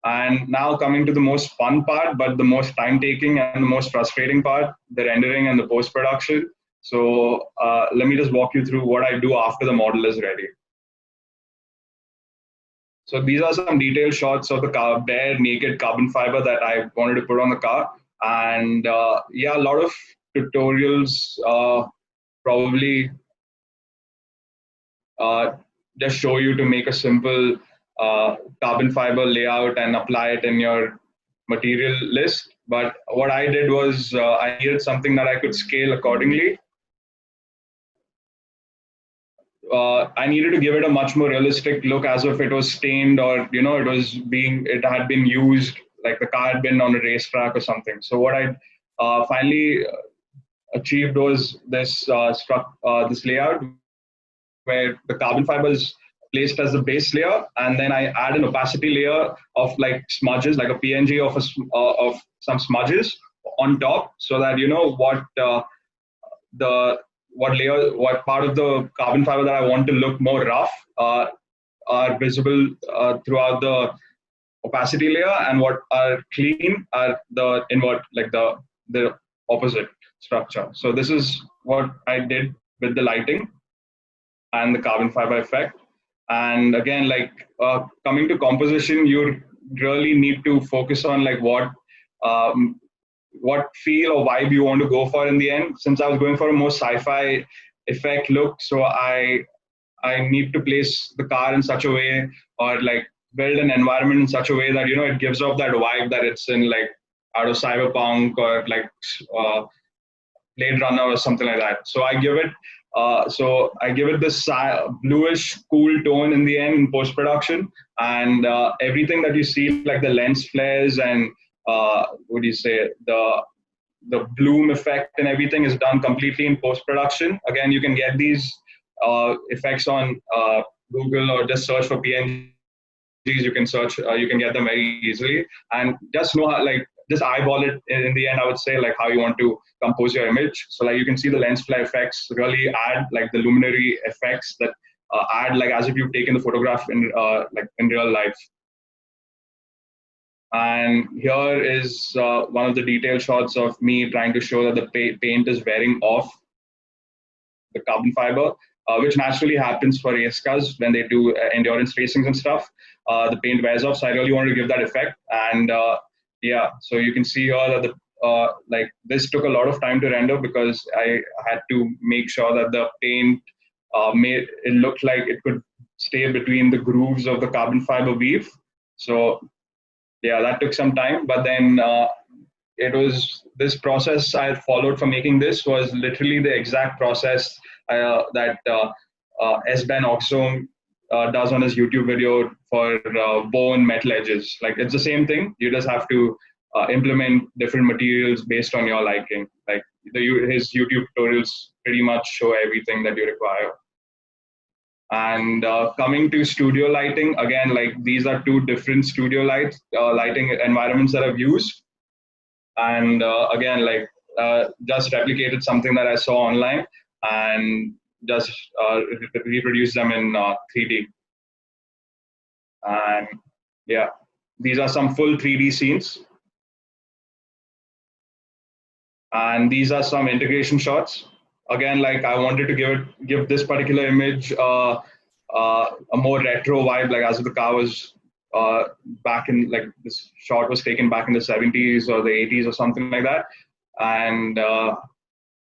And now coming to the most fun part, but the most time-taking and the most frustrating part, the rendering and the post-production. So let me just walk you through what I do after the model is ready. So these are some detailed shots of the bare naked carbon fiber that I wanted to put on the car. And yeah, a lot of tutorials probably just show you to make a simple carbon fiber layout and apply it in your material list. But what I did was I needed something that I could scale accordingly. I needed to give it a much more realistic look, as if it was stained, or it had been used, like the car had been on a racetrack or something. So what I finally achieved was this this layout where the carbon fiber is placed as the base layer, and then I add an opacity layer of like smudges, like a PNG of some smudges on top, so that what part of the carbon fiber that I want to look more rough are visible throughout the opacity layer, and what are clean are the invert, like the opposite structure. So this is what I did with the lighting and the carbon fiber effect. And again, like coming to composition, you really need to focus on like what feel or vibe you want to go for in the end. Since I was going for a more sci-fi effect look, so I need to place the car in such a way, or like build an environment in such a way that it gives off that vibe that it's in like out of cyberpunk or like Blade Runner or something like that. So I give it this bluish cool tone in the end in post-production, and everything that you see, like the lens flares and the bloom effect and everything, is done completely in post-production. Again, you can get these effects on Google, or just search for PNGs. You can get them very easily, and just know how, like just eyeball it in the end. I would say like how you want to compose your image. So like you can see the lens flare effects really add like the luminary effects that add like as if you've taken the photograph in like in real life. And here is one of the detailed shots of me trying to show that the paint is wearing off the carbon fiber, which naturally happens for race cars when they do endurance racings and stuff. The paint wears off, so I really wanted to give that effect. And yeah, so you can see here that the like this took a lot of time to render because I had to make sure that the paint made it look like it could stay between the grooves of the carbon fiber weave. So yeah, that took some time, but then it was this process I followed for making this was literally the exact process that S-Ben Oxome does on his YouTube video for bone metal edges. Like it's the same thing. You just have to implement different materials based on your liking. Like his YouTube tutorials pretty much show everything that you require. And coming to studio lighting, again, like these are two different studio lighting environments that I've used. And again, like just replicated something that I saw online and just reproduce them in 3D. And yeah, these are some full 3D scenes. And these are some integration shots. Again, like I wanted to give this particular image a more retro vibe, like as if the car was back in, like this shot was taken back in the 70s or the 80s or something like that. And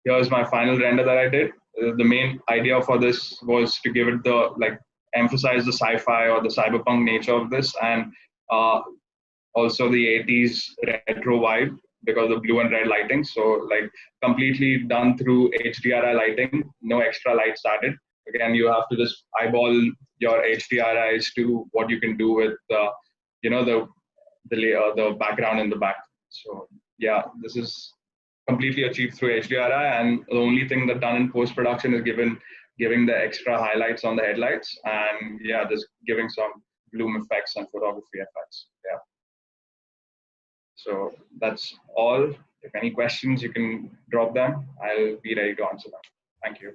here's my final render that I did. The main idea for this was to give it the, like, emphasize the sci-fi or the cyberpunk nature of this, and also the 80s retro vibe because of the blue and red lighting. So like completely done through HDRI lighting, no extra lights added. Again, you have to just eyeball your HDRIs to what you can do with you know, the background in the back. So yeah, this is completely achieved through HDRI, and the only thing that done in post-production is giving the extra highlights on the headlights, and yeah, just giving some bloom effects and photography effects. Yeah. So that's all. If any questions, you can drop them. I'll be ready to answer them. Thank you.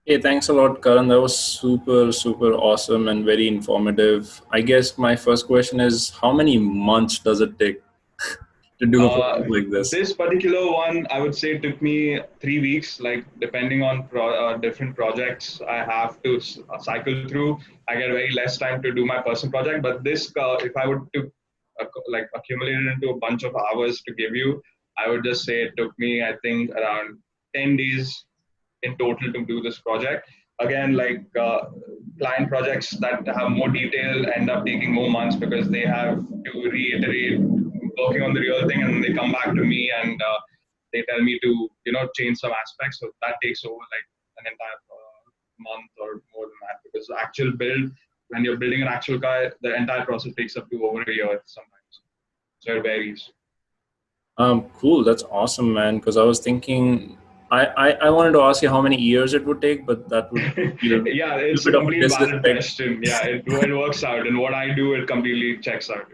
Hey, thanks a lot, Karan. That was super, super awesome and very informative. I guess my first question is, how many months does it take to do a project like this? This particular one, I would say, took me 3 weeks. Like depending on different projects I have to cycle through, I get very less time to do my personal project. But this, if I would to like accumulate it into a bunch of hours to give you, I would just say it took me, I think, around 10 days in total to do this project. Again, like client projects that have more detail end up taking more months because they have to reiterate working on the real thing, and they come back to me and they tell me to, you know, change some aspects. So that takes over like an entire month or more than that, because the actual build, when you're building an actual car, the entire process takes up to over a year sometimes. So it varies. Cool. That's awesome, man. Because I was thinking, I wanted to ask you how many years it would take, but that would yeah, it's a complete valid question. Yeah, it works out, and what I do, it completely checks out.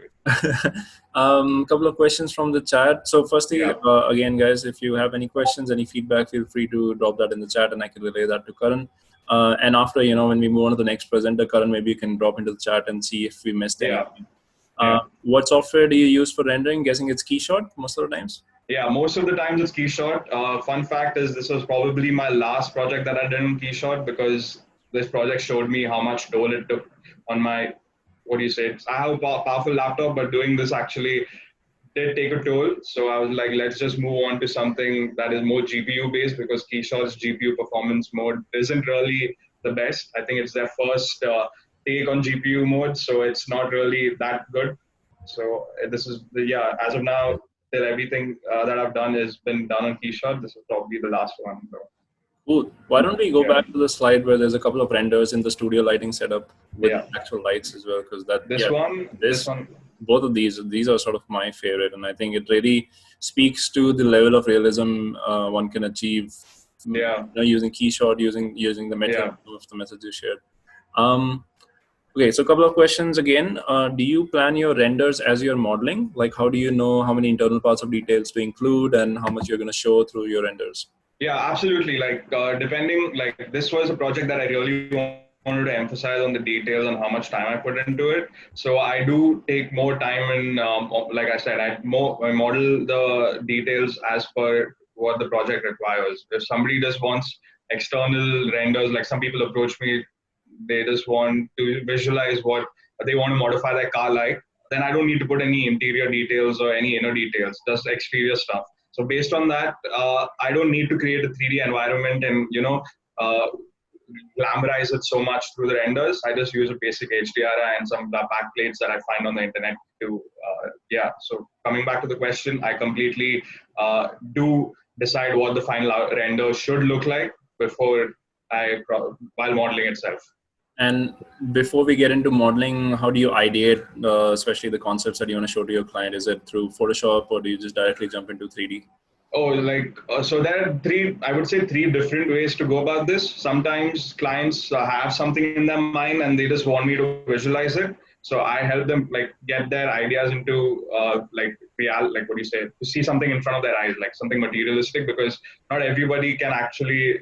Couple of questions from the chat. So firstly, again, guys, if you have any questions, any feedback, feel free to drop that in the chat and I can relay that to Karan. And after, you know, when we move on to the next presenter, Karan, maybe you can drop into the chat and see if we missed anything. What software do you use for rendering? Guessing it's Keyshot most of the times? Yeah, most of the times it's Keyshot. Fun fact is this was probably my last project that I did in Keyshot, because this project showed me how much toll it took on my, what do you say? I have a powerful laptop, but doing this actually did take a toll. So I was like, let's just move on to something that is more GPU based, because Keyshot's GPU performance mode isn't really the best. I think it's their first take on GPU mode, so it's not really that good. So this is, as of now, till everything that I've done has been done on Keyshot, this is probably the last one. So. Cool. Why don't we go back to the slide where there's a couple of renders in the studio lighting setup with actual lights as well, because that this one, both of these are sort of my favorite, and I think it really speaks to the level of realism one can achieve. You know, using Keyshot, using the method of the message you shared. Okay, so a couple of questions again. Do you plan your renders as you're modeling? Like, how do you know how many internal parts of details to include and how much you're going to show through your renders? Yeah, absolutely. Like depending, like this was a project that I really wanted to emphasize on the details and how much time I put into it. So I do take more time and like I said, I model the details as per what the project requires. If somebody just wants external renders, like some people approach me, they just want to visualize what they want to modify their car like, then I don't need to put any interior details or any inner details, just exterior stuff. So based on that, I don't need to create a 3D environment and uh, glamorize it so much through the renders. I just use a basic HDRI and some backplates that I find on the internet to yeah. So coming back to the question, I completely do decide what the final render should look like before while modeling itself. And before we get into modeling, how do you ideate, especially the concepts that you want to show to your client? Is it through Photoshop or do you just directly jump into 3D? Oh, like, so there are I would say three different ways to go about this. Sometimes clients have something in their mind and they just want me to visualize it. So I help them like get their ideas into like like what do you say, to see something in front of their eyes, like something materialistic, because not everybody can actually,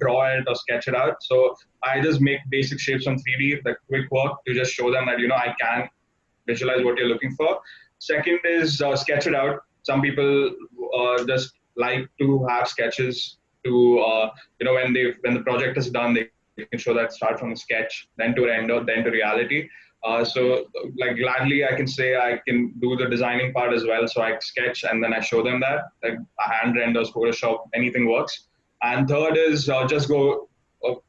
draw it or sketch it out. So I just make basic shapes on 3D, the quick work to just show them that, I can visualize what you're looking for. Second is sketch it out. Some people just like to have sketches to, when the project is done, they can show that start from a sketch, then to render, then to reality. So like gladly I can say I can do the designing part as well. So I sketch and then I show them that, like hand renders, Photoshop, anything works. And third is just go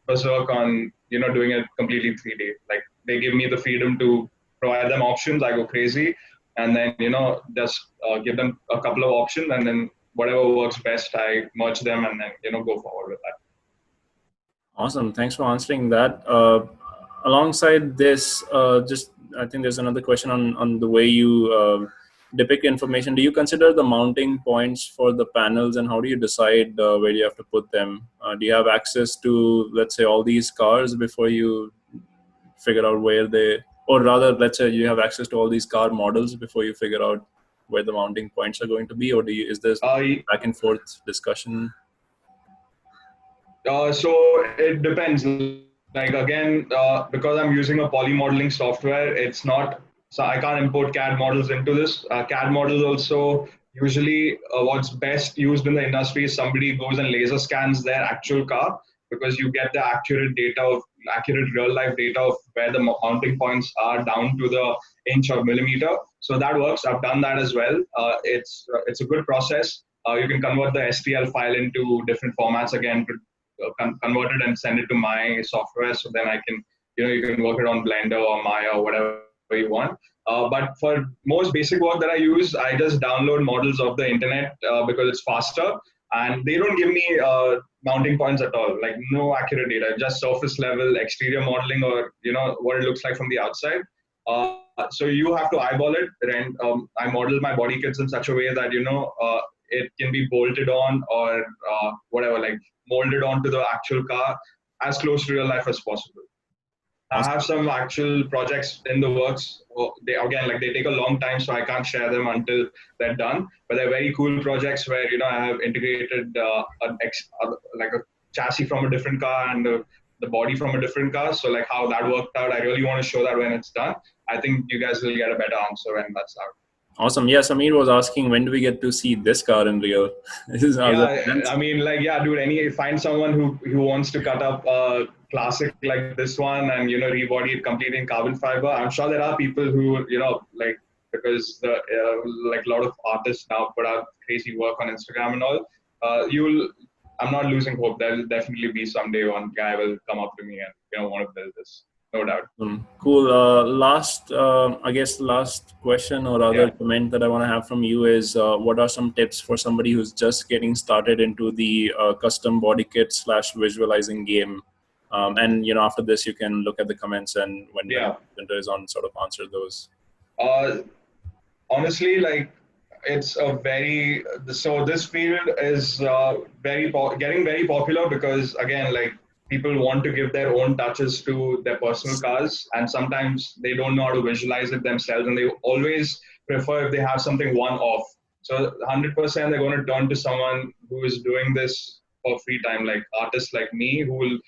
berserk on, doing it completely 3D. Like they give me the freedom to provide them options. I go crazy and then, just give them a couple of options and then whatever works best, I merge them and then, go forward with that. Awesome. Thanks for answering that. Alongside this, I think there's another question on the way you depict information. Do you consider the mounting points for the panels and how do you decide where you have to put them? Do you have access to, let's say, all these cars before you figure out where or rather, let's say you have access to all these car models before you figure out where the mounting points are going to be, or is this back and forth discussion? So it depends. Like again, because I'm using a poly modeling software, it's not, so I can't import CAD models into this. CAD models also usually what's best used in the industry is somebody goes and laser scans their actual car, because you get the accurate real life data of where the mounting points are down to the inch or millimeter. So that works. I've done that as well. It's a good process. You can convert the STL file into different formats again to convert it and send it to my software. So then I can, you can work it on Blender or Maya or whatever you want. But for most basic work that I use, I just download models of the internet because it's faster. And they don't give me mounting points at all, like no accurate data, just surface level exterior modeling or, what it looks like from the outside. So you have to eyeball it. And I model my body kits in such a way that, it can be bolted on or whatever, like molded onto the actual car as close to real life as possible. I have some actual projects in the works. They take a long time, so I can't share them until they're done. But they're very cool projects where I have integrated like a chassis from a different car and the body from a different car. So like how that worked out, I really want to show that when it's done. I think you guys will get a better answer when that's out. Awesome. Yeah, Samir was asking, when do we get to see this car in real? I mean, like, yeah, dude, find someone who wants to cut up a classic like this one and, rebody it completely in carbon fiber. I'm sure there are people who, like, because like a lot of artists now put out crazy work on Instagram and all. I'm not losing hope. There will definitely be someday one guy will come up to me and, want to build this. No doubt. Cool. Last question or other comment that I want to have from you is, what are some tips for somebody who's just getting started into the custom body kit / visualizing game? And after this, you can look at the comments and when the presenter is on, sort of answer those. Honestly, like it's so this field is getting very popular because again, like people want to give their own touches to their personal cars, and sometimes they don't know how to visualize it themselves, and they always prefer if they have something one-off. So 100% they're going to turn to someone who is doing this for free time, like artists like me, who will,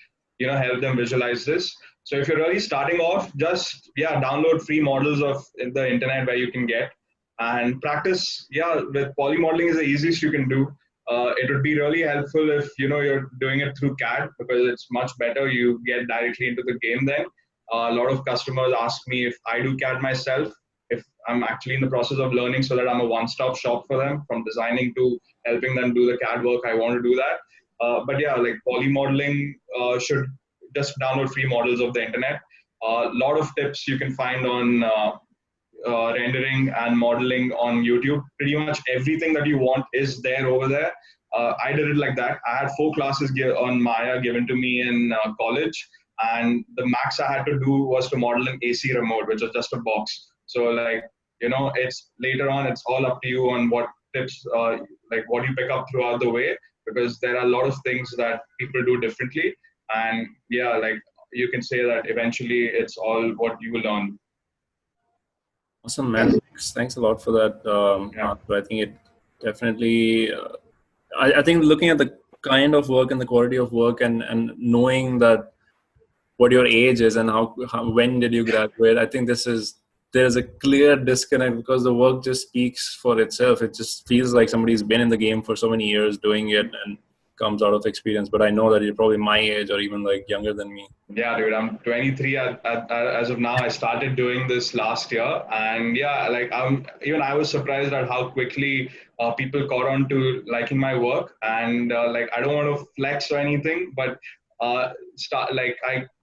help them visualize this. So if you're really starting off, just download free models of the internet where you can get and practice. With poly modeling is the easiest you can do. It would be really helpful if you're doing it through CAD, because it's much better. You get directly into the game then. A lot of customers ask me if I do CAD myself, if I'm actually in the process of learning, so that I'm a one-stop shop for them, from designing to helping them do the CAD work. I want to do that. But like poly modeling, should just download free models of the internet. A lot of tips you can find on rendering and modeling on YouTube. Pretty much everything that you want is there over there. I did it like that. I had 4 classes on Maya given to me in college, and the max I had to do was to model an AC remote, which was just a box. So it's later on, it's all up to you on what tips, like what you pick up throughout the way, because there are a lot of things that people do differently. And like you can say that eventually it's all what you will learn. Awesome, man. Thanks a lot for that. I think it definitely, I think looking at the kind of work and the quality of work, and knowing that what your age is and how when did you graduate, I think there's a clear disconnect, because the work just speaks for itself. It just feels like somebody's been in the game for so many years doing it and comes out of experience. But I know that you're probably my age or even like younger than me. Yeah, dude, I'm 23 as of now. I started doing this last year, and I was surprised at how quickly people caught on to liking my work. And I don't want to flex or anything, but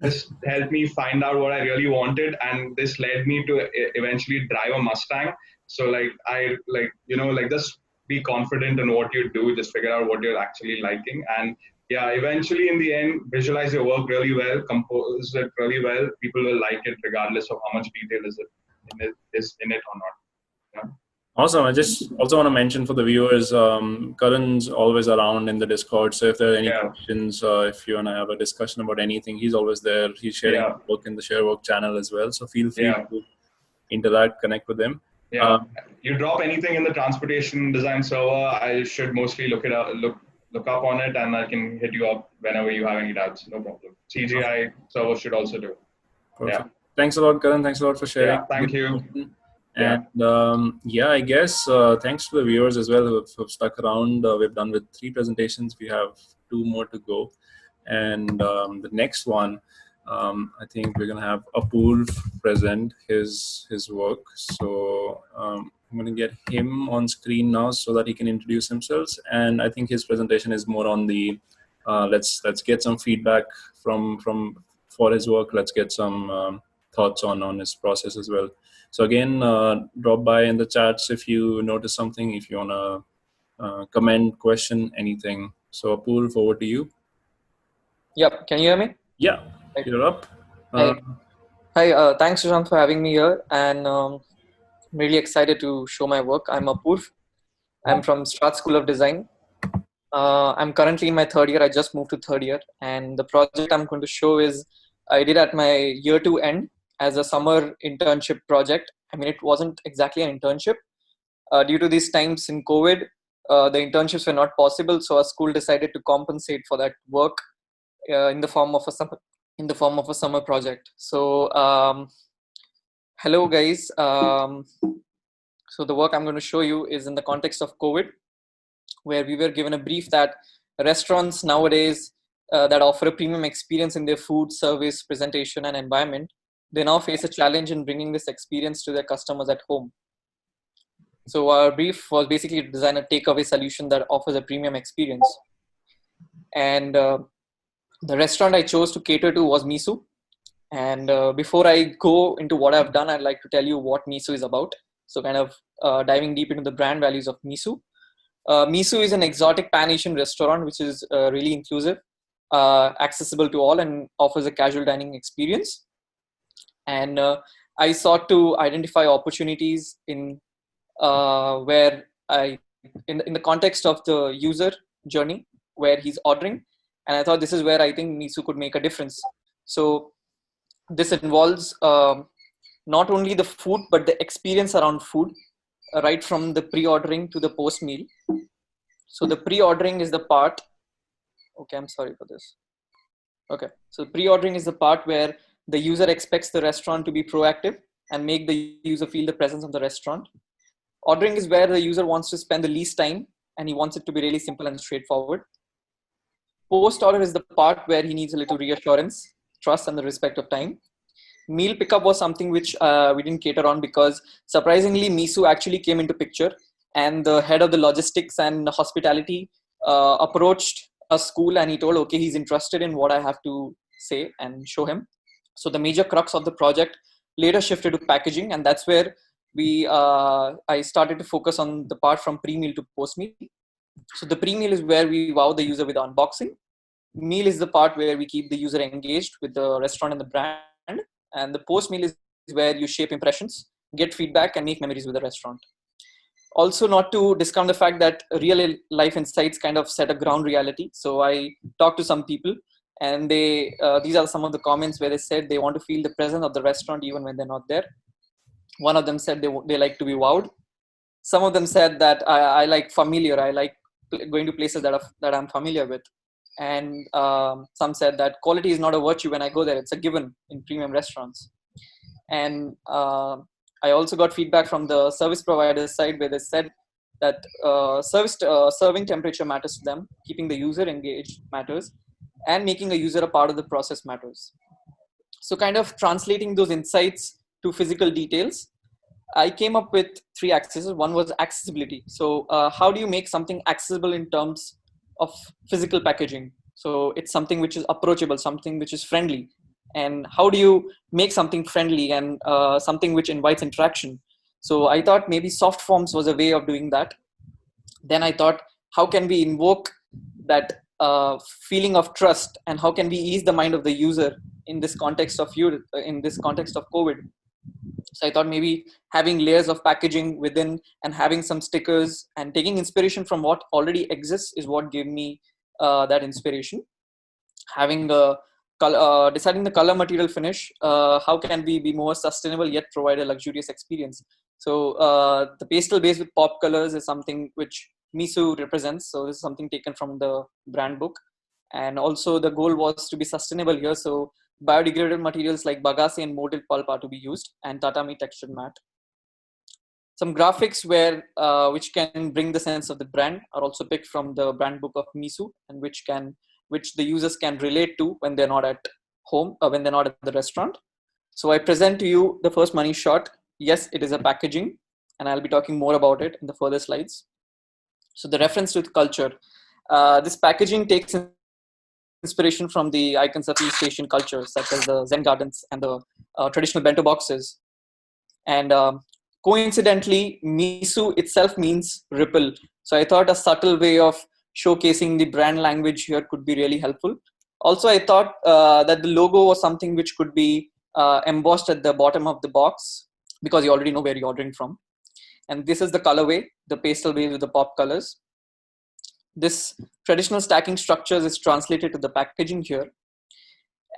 this helped me find out what I really wanted, and this led me to eventually drive a Mustang. So just be confident in what you do. Just figure out what you're actually liking, and eventually in the end, visualize your work really well, compose it really well. People will like it regardless of how much detail is in it or not. Yeah. Awesome. I just also want to mention for the viewers, Karan's always around in the Discord. So if there are any questions, if you want to have a discussion about anything, he's always there. He's sharing work in the Share Work channel as well. So feel free to interact, connect with him. You drop anything in the transportation design server, I should mostly look up on it, and I can hit you up whenever you have any doubts. No problem. CGI server should also do. Perfect. Thanks a lot, Karan. Thanks a lot for sharing. Yeah, thank you. And I guess thanks to the viewers as well who've stuck around. We've done with 3 presentations. We have 2 more to go, and the next one, I think we're gonna have Apurva present his work. So I'm gonna get him on screen now so that he can introduce himself. And I think his presentation is more on the let's get some feedback for his work. Let's get some thoughts on his process as well. So again, drop by in the chats if you notice something, if you wanna comment, question, anything. So Apurva, over to you. Yep. Can you hear me? Yeah, you're up. Hi. Thanks, Sushant, for having me here, and I'm really excited to show my work. I'm Apurva. I'm from Strat School of Design. I'm currently in my 3rd year. I just moved to 3rd year, and the project I'm going to show is I did at my year 2 end as a summer internship project. I mean, it wasn't exactly an internship. Due to these times in COVID, the internships were not possible, so our school decided to compensate for that work in the form of a summer project. So, hello guys. So the work I'm going to show you is in the context of COVID, where we were given a brief that restaurants nowadays that offer a premium experience in their food, service, presentation, and environment, they now face a challenge in bringing this experience to their customers at home. So our brief was basically to design a takeaway solution that offers a premium experience. And the restaurant I chose to cater to was Miso. And before I go into what I've done, I'd like to tell you what Miso is about. So kind of diving deep into the brand values of Miso. Miso is an exotic Pan-Asian restaurant, which is really inclusive, accessible to all, and offers a casual dining experience. And I sought to identify opportunities in where in the context of the user journey, where he's ordering, And I thought this is where I think Misu could make a difference. So this involves not only the food, but the experience around food, right from the pre-ordering to the post-meal. So the pre-ordering is the part. Okay, I'm sorry for this. Okay, so pre-ordering is the part where the user expects the restaurant to be proactive and make the user feel the presence of the restaurant. Ordering is where the user wants to spend the least time and he wants it to be really simple and straightforward. Post-order is the part where he needs a little reassurance, trust, and the respect of time. Meal pickup was something which we didn't cater on because surprisingly Misu actually came into picture, and the head of the logistics and hospitality approached a school and he told, okay, he's interested in what I have to say and show him. So the major crux of the project later shifted to packaging, and that's where I started to focus on the part from pre-meal to post-meal. So the pre-meal is where we wow the user with the unboxing. Meal is the part where we keep the user engaged with the restaurant and the brand. And the post-meal is where you shape impressions, get feedback, and make memories with the restaurant. Also, not to discount the fact that real life insights kind of set a ground reality. So I talked to some people, and these are some of the comments where they said they want to feel the presence of the restaurant even when they're not there. One of them said they like to be wowed. Some of them said that I like familiar. I like going to places that I'm familiar with. And some said that quality is not a virtue when I go there. It's a given in premium restaurants. And I also got feedback from the service provider side where they said that serving temperature matters to them, keeping the user engaged matters, and making a user a part of the process matters. So kind of translating those insights to physical details, I came up with 3 axes. One was accessibility. So how do you make something accessible in terms of physical packaging? So it's something which is approachable, something which is friendly. And how do you make something friendly and something which invites interaction? So I thought maybe soft forms was a way of doing that. Then I thought, how can we invoke that feeling of trust, and how can we ease the mind of the user in this context of COVID? So I thought maybe having layers of packaging within and having some stickers and taking inspiration from what already exists is what gave me that inspiration. Having deciding the color material finish, how can we be more sustainable yet provide a luxurious experience? So the pastel base with pop colors is something which Misu represents. So this is something taken from the brand book. And also the goal was to be sustainable here. So biodegradable materials like bagasse and molded pulp are to be used, and tatami textured mat. Some graphics which can bring the sense of the brand are also picked from the brand book of Misu, and which the users can relate to when they're not at home or when they're not at the restaurant. So I present to you the first money shot. Yes, it is a packaging, and I'll be talking more about it in the further slides. So the reference to the culture. This packaging takes inspiration from the icons of East Asian cultures, such as the Zen gardens and the traditional bento boxes. And coincidentally, Misu itself means ripple. So I thought a subtle way of showcasing the brand language here could be really helpful. Also, I thought that the logo was something which could be embossed at the bottom of the box, because you already know where you're ordering from. And this is the colorway, the pastel base with the pop colors. This traditional stacking structures is translated to the packaging here,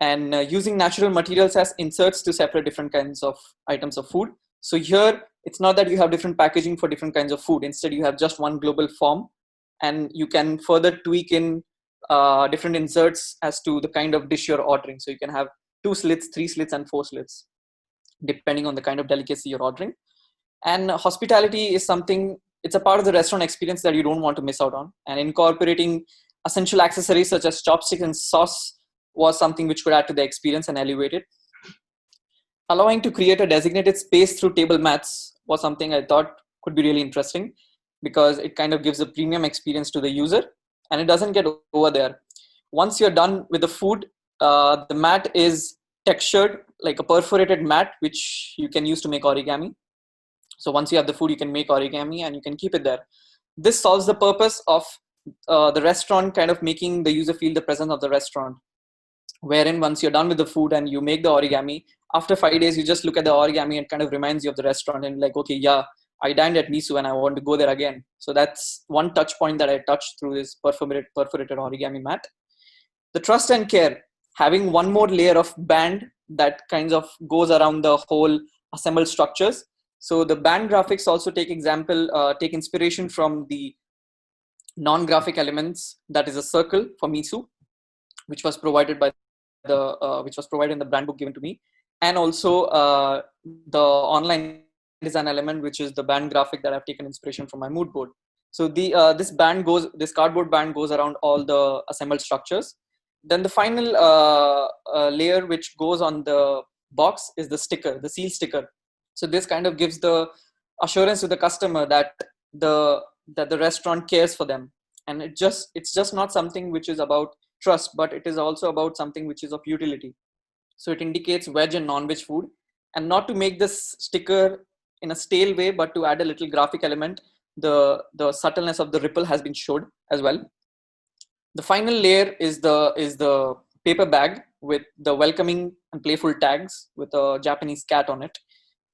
and using natural materials as inserts to separate different kinds of items of food. So here, it's not that you have different packaging for different kinds of food. Instead, you have just one global form, and you can further tweak in different inserts as to the kind of dish you're ordering. So you can have 2 slits, 3 slits, and 4 slits, depending on the kind of delicacy you're ordering. And hospitality is something, it's a part of the restaurant experience that you don't want to miss out on. And incorporating essential accessories such as chopsticks and sauce was something which could add to the experience and elevate it. Allowing to create a designated space through table mats was something I thought could be really interesting, because it kind of gives a premium experience to the user, and it doesn't get over there. Once you're done with the food, the mat is textured like a perforated mat, which you can use to make origami. So once you have the food, you can make origami and you can keep it there. This solves the purpose of the restaurant kind of making the user feel the presence of the restaurant, wherein once you're done with the food and you make the origami, after 5 days, you just look at the origami and kind of reminds you of the restaurant and like, okay, yeah, I dined at Misu and I want to go there again. So that's one touch point that I touched through this perforated origami mat. the trust and care, having one more layer of band that kind of goes around the whole assembled structures. So the band graphics also take inspiration from the non-graphic elements, that is a circle for Misu, which was provided by which was provided in the brand book given to me, and also the online design element, which is the band graphic that I've taken inspiration from my mood board. So this cardboard band goes around all the assembled structures. Then the final layer which goes on the box is the sticker, the seal sticker. So this kind of gives the assurance to the customer that the restaurant cares for them, and it's just not something which is about trust, but it is also about something which is of utility. So it indicates veg and non-veg food, and not to make this sticker in a stale way, but to add a little graphic element. The subtleness of the ripple has been showed as well. The final layer is the paper bag with the welcoming and playful tags with a Japanese cat on it.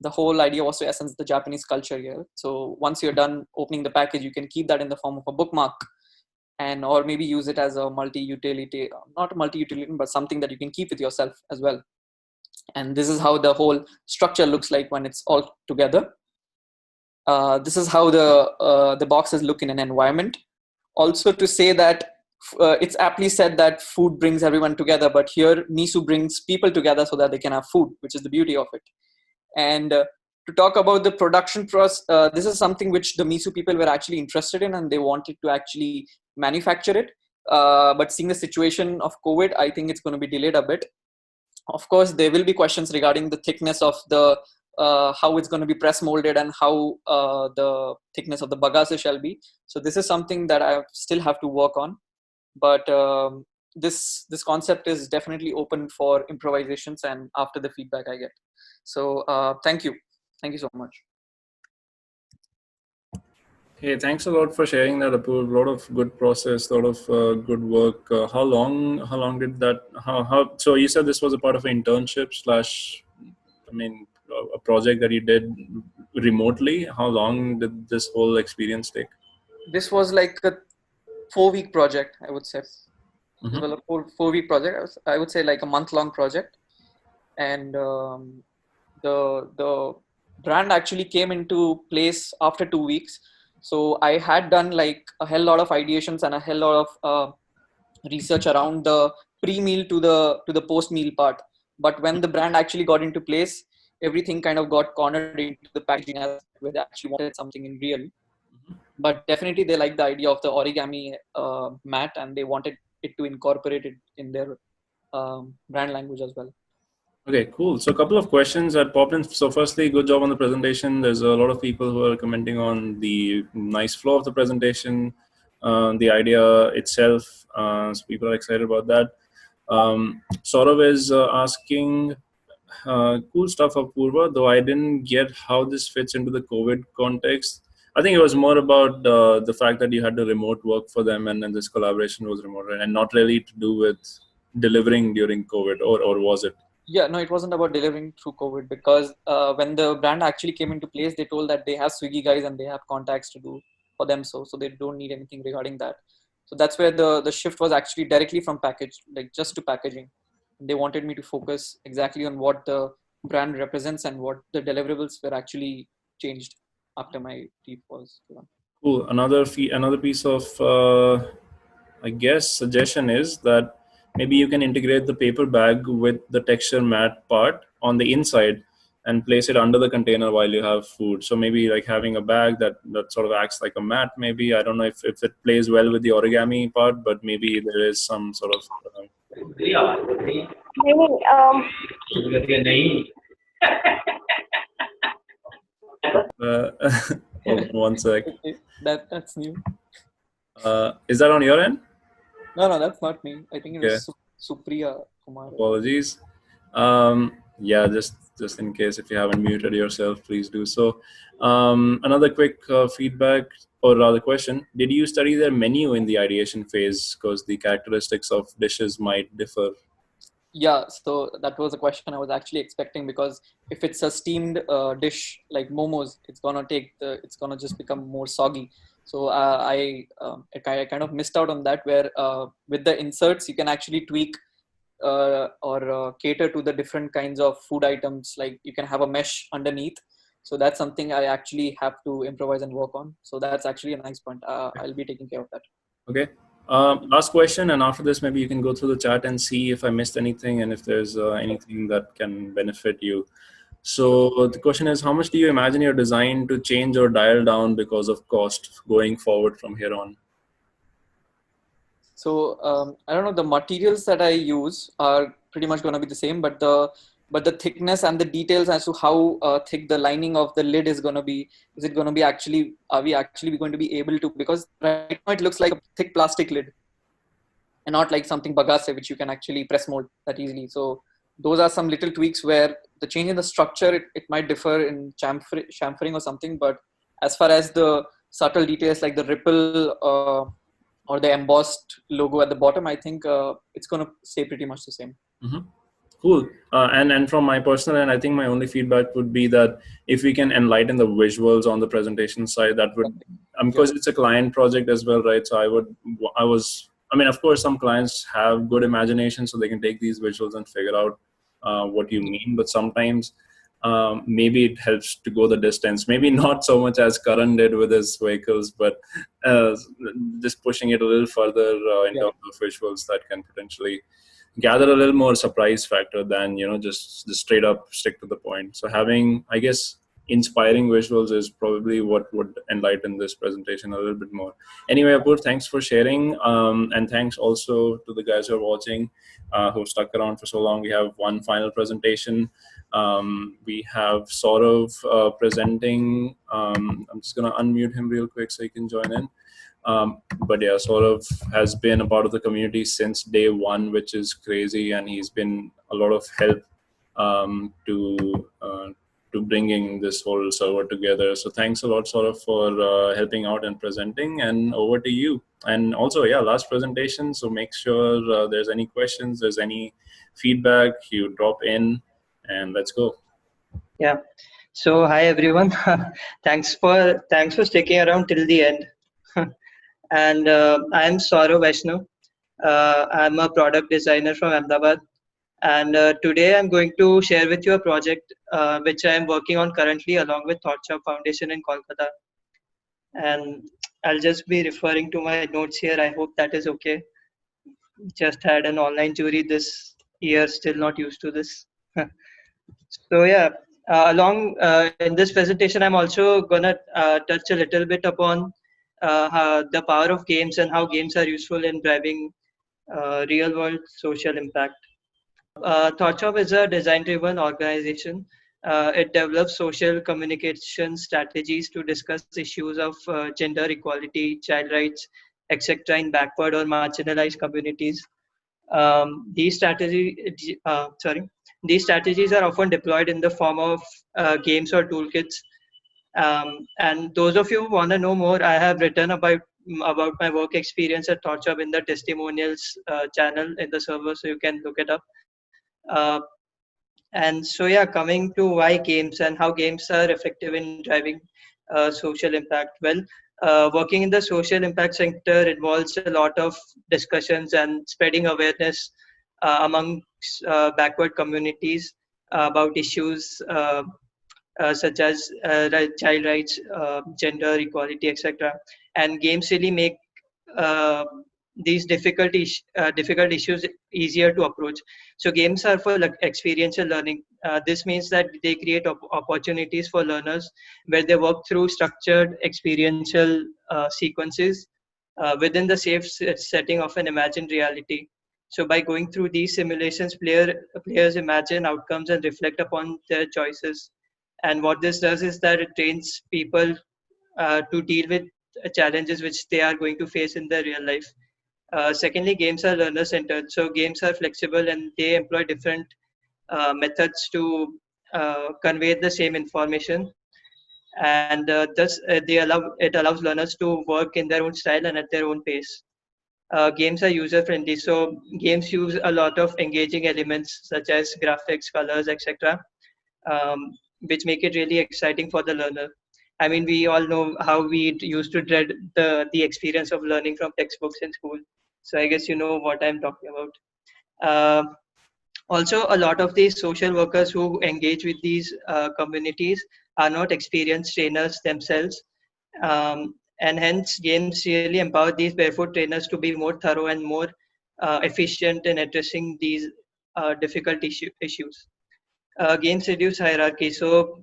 The whole idea was to essence the Japanese culture here. So once you're done opening the package, you can keep that in the form of a bookmark, and or maybe use it as a multi-utility, not multi-utility, but something that you can keep with yourself as well. And this is how the whole structure looks like when it's all together. This is how the boxes look in an environment. Also to say that it's aptly said that food brings everyone together, but here Misu brings people together so that they can have food, which is the beauty of it. And to talk about the production process, this is something which the Misu people were actually interested in, and they wanted to actually manufacture it. But seeing the situation of COVID, I think it's going to be delayed a bit. Of course, there will be questions regarding the thickness of the how it's going to be press molded and how the thickness of the bagasse shall be. So this is something that I still have to work on. But this concept is definitely open for improvisations and after the feedback I get. So thank you so much. Hey, thanks a lot for sharing that, Apurva. A lot of good process, a lot of good work. How long did that? How? So you said this was a part of an internship slash, I mean, a project that you did remotely. How long did this whole experience take? This was like a 4-week project, I would say. Mm-hmm. It was a 4-week project. I would say like a month-long project, and the brand actually came into place after 2 weeks. So I had done like a hell lot of ideations and a hell lot of research around the pre-meal to the post-meal part. But when the brand actually got into place, everything kind of got cornered into the packaging as where they actually wanted something in real. But definitely they liked the idea of the origami mat, and they wanted it to incorporate it in their brand language as well. Okay, cool. So a couple of questions that popped in. So firstly, good job on the presentation. There's a lot of people who are commenting on the nice flow of the presentation, the idea itself. So people are excited about that. Saurav is asking, cool stuff, Apurva, though I didn't get how this fits into the COVID context. I think it was more about the fact that you had to remote work for them, and then this collaboration was remote, and not really to do with delivering during COVID, or was it? Yeah, no, it wasn't about delivering through COVID, because when the brand actually came into place, they told that they have Swiggy guys and they have contacts to do for them, so they don't need anything regarding that. So that's where the shift was actually directly from package, like just to packaging. They wanted me to focus exactly on what the brand represents and what the deliverables were actually changed after my brief was given. Cool. Another piece of I guess suggestion is that maybe you can integrate the paper bag with the texture mat part on the inside and place it under the container while you have food. So maybe like having a bag that sort of acts like a mat. Maybe, I don't know if it plays well with the origami part, but maybe there is some sort of one sec. That's new. Is that on your end? No, that's not me. I think it was Supriya Kumar. Apologies. Yeah, just in case if you haven't muted yourself, please do so. Another quick feedback, or rather question: did you study their menu in the ideation phase? Because the characteristics of dishes might differ. Yeah, so that was a question I was actually expecting, because if it's a steamed dish like momos, it's gonna just become more soggy. So I kind of missed out on that, where with the inserts you can actually tweak or cater to the different kinds of food items. Like you can have a mesh underneath. So that's something I actually have to improvise and work on. So that's actually a nice point. I'll be taking care of that. Okay. Last question, and after this, maybe you can go through the chat and see if I missed anything and if there's anything that can benefit you. So the question is, how much do you imagine your design to change or dial down because of cost going forward from here on? So I don't know, the materials that I use are pretty much going to be the same, but the thickness and the details as to how thick the lining of the lid is going to be, is it going to be actually, are we actually going to be able to, because right now it looks like a thick plastic lid and not like something bagasse which you can actually press mold that easily. So those are some little tweaks where the change in the structure, it might differ in chamfering or something, but as far as the subtle details like the ripple or the embossed logo at the bottom, I think it's going to stay pretty much the same. Mm-hmm. Cool. And from my personal end, I think my only feedback would be that if we can enlighten the visuals on the presentation side, that would, because it's a client project as well, right? So I mean, of course, some clients have good imagination, so they can take these visuals and figure out what you mean. But sometimes maybe it helps to go the distance. Maybe not so much as Karan did with his vehicles, but just pushing it a little further in terms of visuals that can potentially gather a little more surprise factor than, just straight up stick to the point. So having, I guess, inspiring visuals is probably what would enlighten this presentation a little bit more. Anyway, Apur, thanks for sharing, and thanks also to the guys who are watching, who stuck around for so long. We have one final presentation. We have Saurav presenting. I'm just gonna unmute him real quick so he can join in. But yeah, Saurav has been a part of the community since day one, which is crazy, and he's been a lot of help to bringing this whole server together. So thanks a lot, Saurav, for helping out and presenting. And over to you. And also, last presentation. So make sure there's any questions, there's any feedback, you drop in, and let's go. Yeah. So hi everyone. thanks for sticking around till the end. And I'm Saurav Vaishnav. I'm a product designer from Ahmedabad, and today I'm going to share with you a project which I am working on currently along with Thoughtshop Foundation in Kolkata. And I'll just be referring to my notes here. I hope that is okay. Just had an online jury this year, still not used to this. So yeah, along in this presentation, I'm also gonna touch a little bit upon the power of games and how games are useful in driving real world social impact. Thoughtshop is a design-driven organization. It develops social communication strategies to discuss issues of gender equality, child rights, etc. in backward or marginalized communities. These strategies are often deployed in the form of games or toolkits. And those of you who want to know more, I have written about my work experience at Thoughtshop in the testimonials channel in the server, so you can look it up. And so yeah, coming to why games and how games are effective in driving social impact. Well, working in the social impact sector involves a lot of discussions and spreading awareness among backward communities about issues such as child rights, gender equality, etc. And games really make these difficult issues easier to approach. So games are for experiential learning. This means that they create opportunities for learners where they work through structured experiential sequences within the safe setting of an imagined reality. So by going through these simulations, players imagine outcomes and reflect upon their choices. And what this does is that it trains people to deal with challenges which they are going to face in their real life. Secondly, games are learner-centered. So games are flexible and they employ different methods to convey the same information. And thus, it allows learners to work in their own style and at their own pace. Games are user-friendly. So games use a lot of engaging elements such as graphics, colors, etc., which make it really exciting for the learner. I mean, we all know how we used to dread the experience of learning from textbooks in school. So I guess you know what I'm talking about. Also, a lot of these social workers who engage with these communities are not experienced trainers themselves, and hence games really empower these barefoot trainers to be more thorough and more efficient in addressing these difficult issues. Games reduce hierarchy. So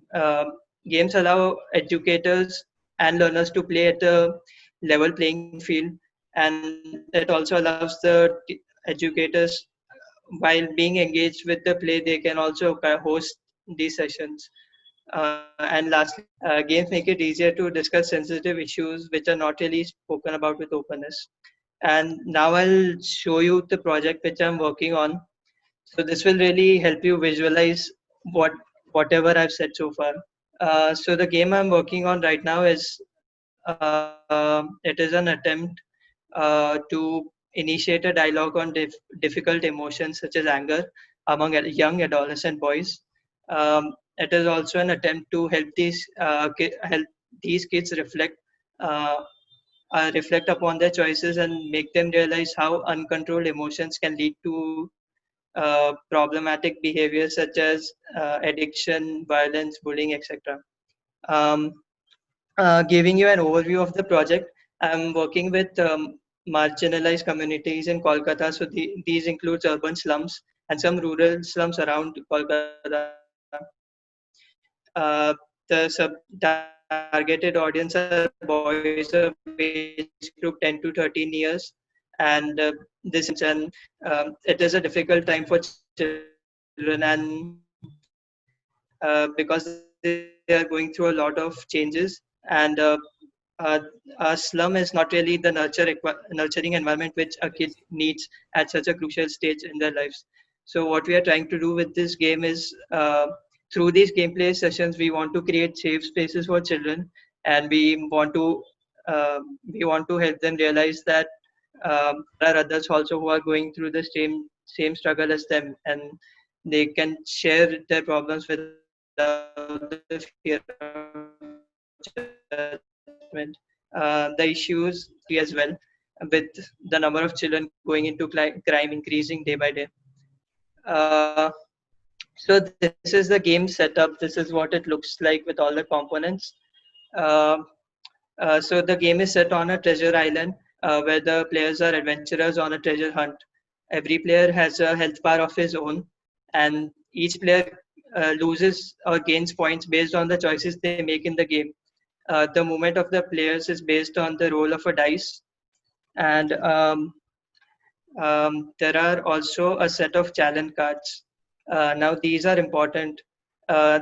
games allow educators and learners to play at a level playing field, and it also allows the educators, while being engaged with the play, they can also host these sessions. And lastly, games make it easier to discuss sensitive issues which are not really spoken about with openness. And now I'll show you the project which I'm working on. So this will really help you visualize whatever I've said so far. So the game I'm working on right now is it is an attempt to initiate a dialogue on difficult emotions such as anger among young adolescent boys. It is also an attempt to help these kids uh, reflect upon their choices and make them realize how uncontrolled emotions can lead to problematic behaviors such as addiction, violence, bullying, etc. Um, Giving you an overview of the project, I'm working with marginalized communities in Kolkata. So these includes urban slums and some rural slums around Kolkata. The targeted audience are boys of age group 10 to 13 years, and this is in Kolkata. And it is a difficult time for children, and because they are going through a lot of changes, and a slum is not really the nurturing environment which a kid needs at such a crucial stage in their lives. So what we are trying to do with this game is through these gameplay sessions we want to create safe spaces for children, and we want to help them realize that there are others also who are going through the same struggle as them, and they can share their problems without the fear of judgment. The issues as well, with the number of children going into crime increasing day by day. Uh, so this is the game setup. This is what it looks like with all the components. Uh, so the game is set on a treasure island where the players are adventurers on a treasure hunt. Every player has a health bar of his own, and each player loses or gains points based on the choices they make in the game. The movement of the players is based on the roll of a dice, and there are also a set of challenge cards. Now, these are important.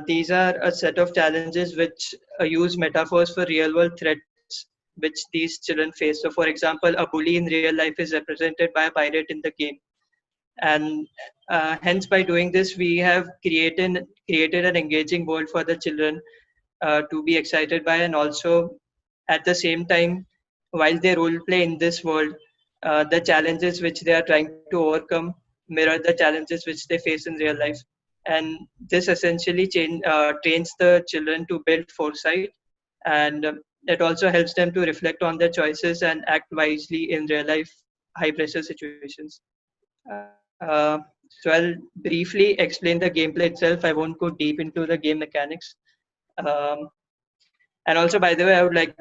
These are a set of challenges which use metaphors for real world threats which these children face. So, for example, a bully in real life is represented by a pirate in the game. And hence, by doing this, we have created an engaging world for the children to be excited by, and also at the same time, while they role play in this world, the challenges which they are trying to overcome mirror the challenges which they face in real life. And this essentially trains the children to build foresight, and it also helps them to reflect on their choices and act wisely in real life high pressure situations. So I'll briefly explain the gameplay itself. I won't go deep into the game mechanics. Um, and also, by the way, I would like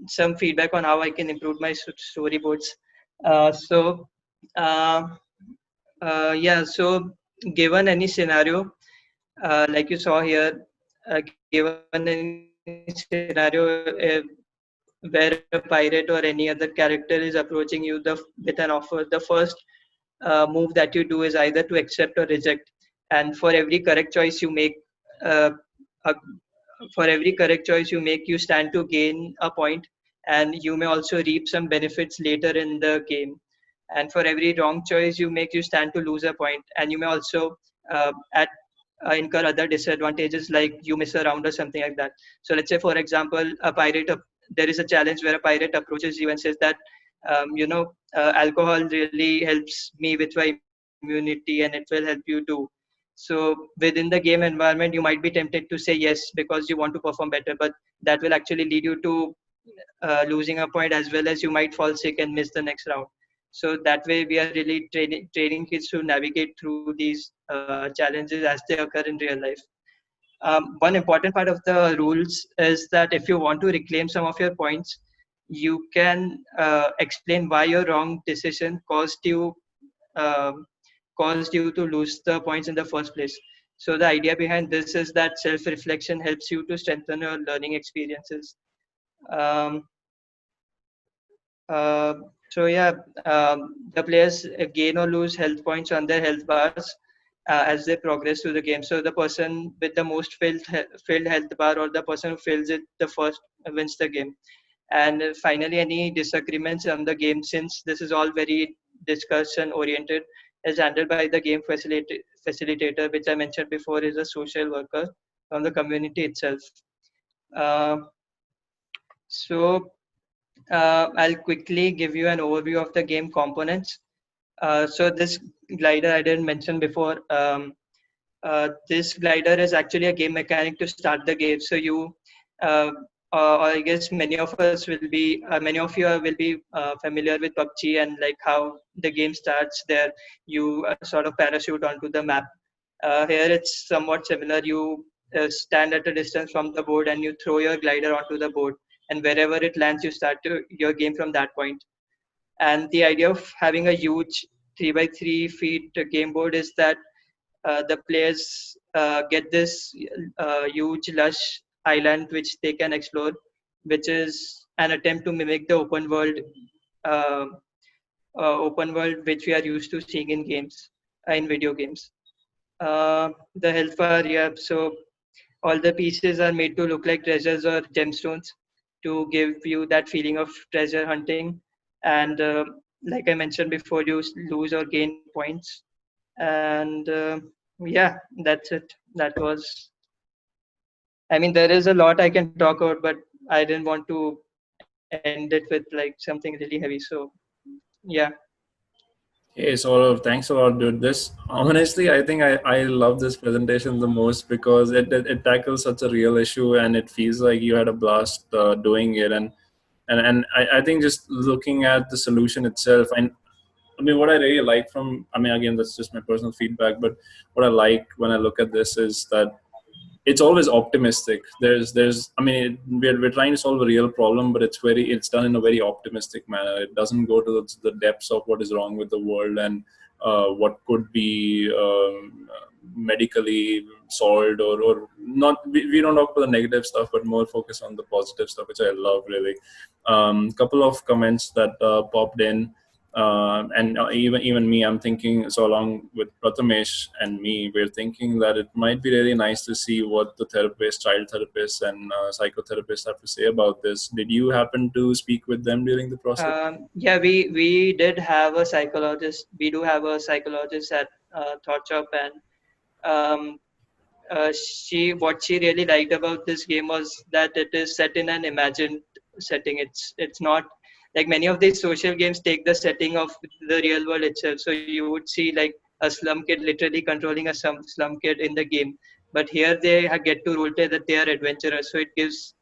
some feedback on how I can improve my storyboards. So, yeah, so given any scenario, like you saw here, given any scenario where a pirate or any other character is approaching you with an offer, the first move that you do is either to accept or reject. And for every correct choice you make, uh, uh, you stand to gain a point, and you may also reap some benefits later in the game. And for every wrong choice you make, you stand to lose a point, and you may also at incur other disadvantages like you miss a round or something like that. So let's say, for example, there is a challenge where a pirate approaches you and says that alcohol really helps me with my immunity and it will help you too. So within the game environment, you might be tempted to say yes because you want to perform better, but that will actually lead you to losing a point, as well as you might fall sick and miss the next round. So that way, we are really training kids to navigate through these challenges as they occur in real life. One important part of the rules is that if you want to reclaim some of your points, you can explain why your wrong decision um caused you to lose the points in the first place. So the idea behind this is that self-reflection helps you to strengthen your learning experiences. Um, uh, so yeah, the players gain or lose health points on their health bars as they progress through the game. So the person with the most filled health bar, or the person who fills it the first, wins the game. And finally, any disagreements on the game, since this is all very discussion oriented, is handled by the game facilitator, which I mentioned before is a social worker from the community itself. Uh, so I'll quickly give you an overview of the game components. So this glider I didn't mention before. This glider is actually a game mechanic to start the game. So you, or I guess many of you will be familiar with PUBG and like how the game starts there. You sort of parachute onto the map. Here it's somewhat similar. You stand at a distance from the board and you throw your glider onto the board, and wherever it lands, you start your game from that point. And the idea of having a huge 3 by 3 feet game board is that the players get this huge lush island which they can explore, which is an attempt to mimic the uh, open world which we are used to seeing in games, in video games. The health bar, yeah. So all the pieces are made to look like treasures or gemstones to give you that feeling of treasure hunting. And like I mentioned before, you lose or gain points. And yeah, that's it. That was. I mean, there is a lot I can talk about, but I didn't want to end it with like something really heavy. So yeah. Hey, Saurav, thanks a lot, dude. This honestly, I think I love this presentation the most because it tackles such a real issue and it feels like you had a blast doing it. And I think just looking at the solution itself, and I mean, what I really like from, I mean, again, that's just my personal feedback, but what I like when I look at this is that it's always optimistic. I mean, we're trying to solve a real problem, but it's done in a very optimistic manner. It doesn't go to the depths of what is wrong with the world and what could be medically solved or not. We don't talk about the negative stuff, but more focus on the positive stuff, which I love really. Couple of comments that popped in. And even me, I'm thinking, so along with Prathamesh and me, we're thinking that it might be really nice to see what the therapists, child therapists, and psychotherapists have to say about this. Did you happen to speak with them during the process? Yeah, we did have a psychologist. We do have a psychologist at Thought Shop, and um, what she really liked about this game was that it is set in an imagined setting. It's not like many of these social games take the setting of the real world itself. So you would see like a slum kid literally controlling a slum kid in the game, but here they get to role play that they are adventurous. So it gives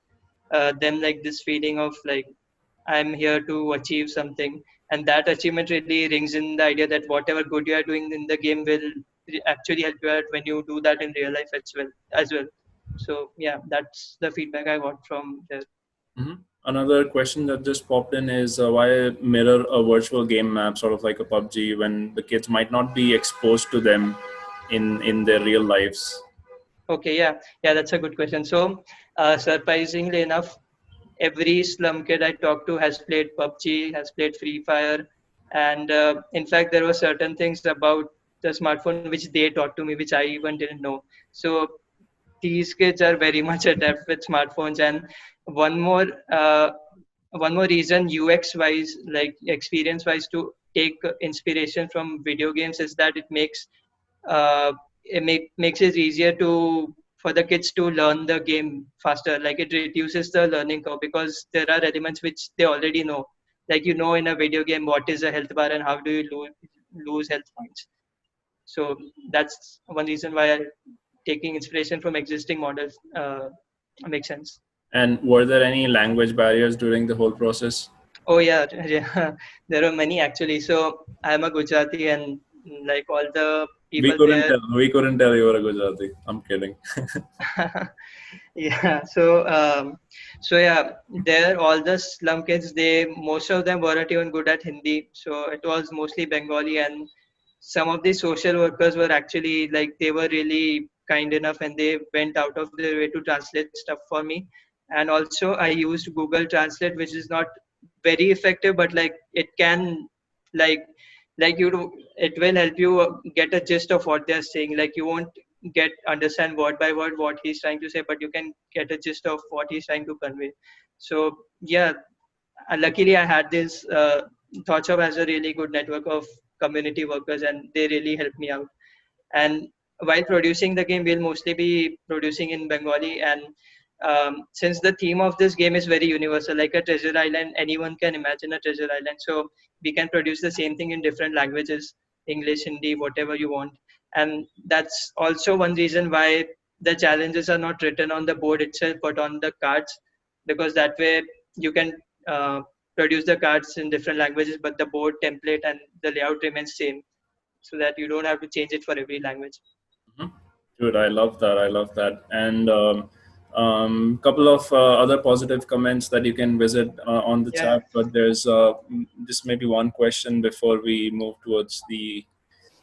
them like this feeling of like I'm here to achieve something, and that achievement really rings in the idea that whatever good you are doing in the game will actually help you out when you do that in real life as well. So yeah, that's the feedback I got from there. Mm-hmm. Another question that just popped in is why mirror a virtual game map, sort of like a PUBG, when the kids might not be exposed to them in their real lives? Okay, yeah, that's a good question. So surprisingly enough, every slum kid I talked to has played PUBG, has played Free Fire, and in fact, there were certain things about the smartphone which they taught to me, which I even didn't know. So these kids are very much adept with smartphones. And one more, uh, one more reason, UX wise, like experience wise, to take inspiration from video games is that makes it easier to for the kids to learn the game faster. Like it reduces the learning curve because there are elements which they already know. Like in a video game what is a health bar and how do you lose health points. So that's one reason why taking inspiration from existing models makes sense. And were there any language barriers during the whole process? Oh yeah, yeah. There are many actually. So I'm a Gujarati, and like all the people there. We couldn't tell you were a Gujarati. I'm kidding. Yeah. So yeah, there all the slum kids. Most of them weren't even good at Hindi. So it was mostly Bengali, and some of the social workers were actually like they were really kind enough, and they went out of their way to translate stuff for me. And also I used Google Translate, which is not very effective, but like it can like it will help you get a gist of what they're saying. Like you won't get understand word by word what he's trying to say, but you can get a gist of what he's trying to convey. So yeah, luckily I had this ThoughtShop has a really good network of community workers, and they really helped me out. And while producing the game, we'll mostly be producing in Bengali. And since the theme of this game is very universal, like a treasure island, anyone can imagine a treasure island. So we can produce the same thing in different languages, English, Hindi, whatever you want. And that's also one reason why the challenges are not written on the board itself, but on the cards, because that way you can produce the cards in different languages, but the board template and the layout remains same, so that you don't have to change it for every language. Good. I love that. I love that. And couple of other positive comments that you can visit on the chat. But there's just maybe one question before we move towards the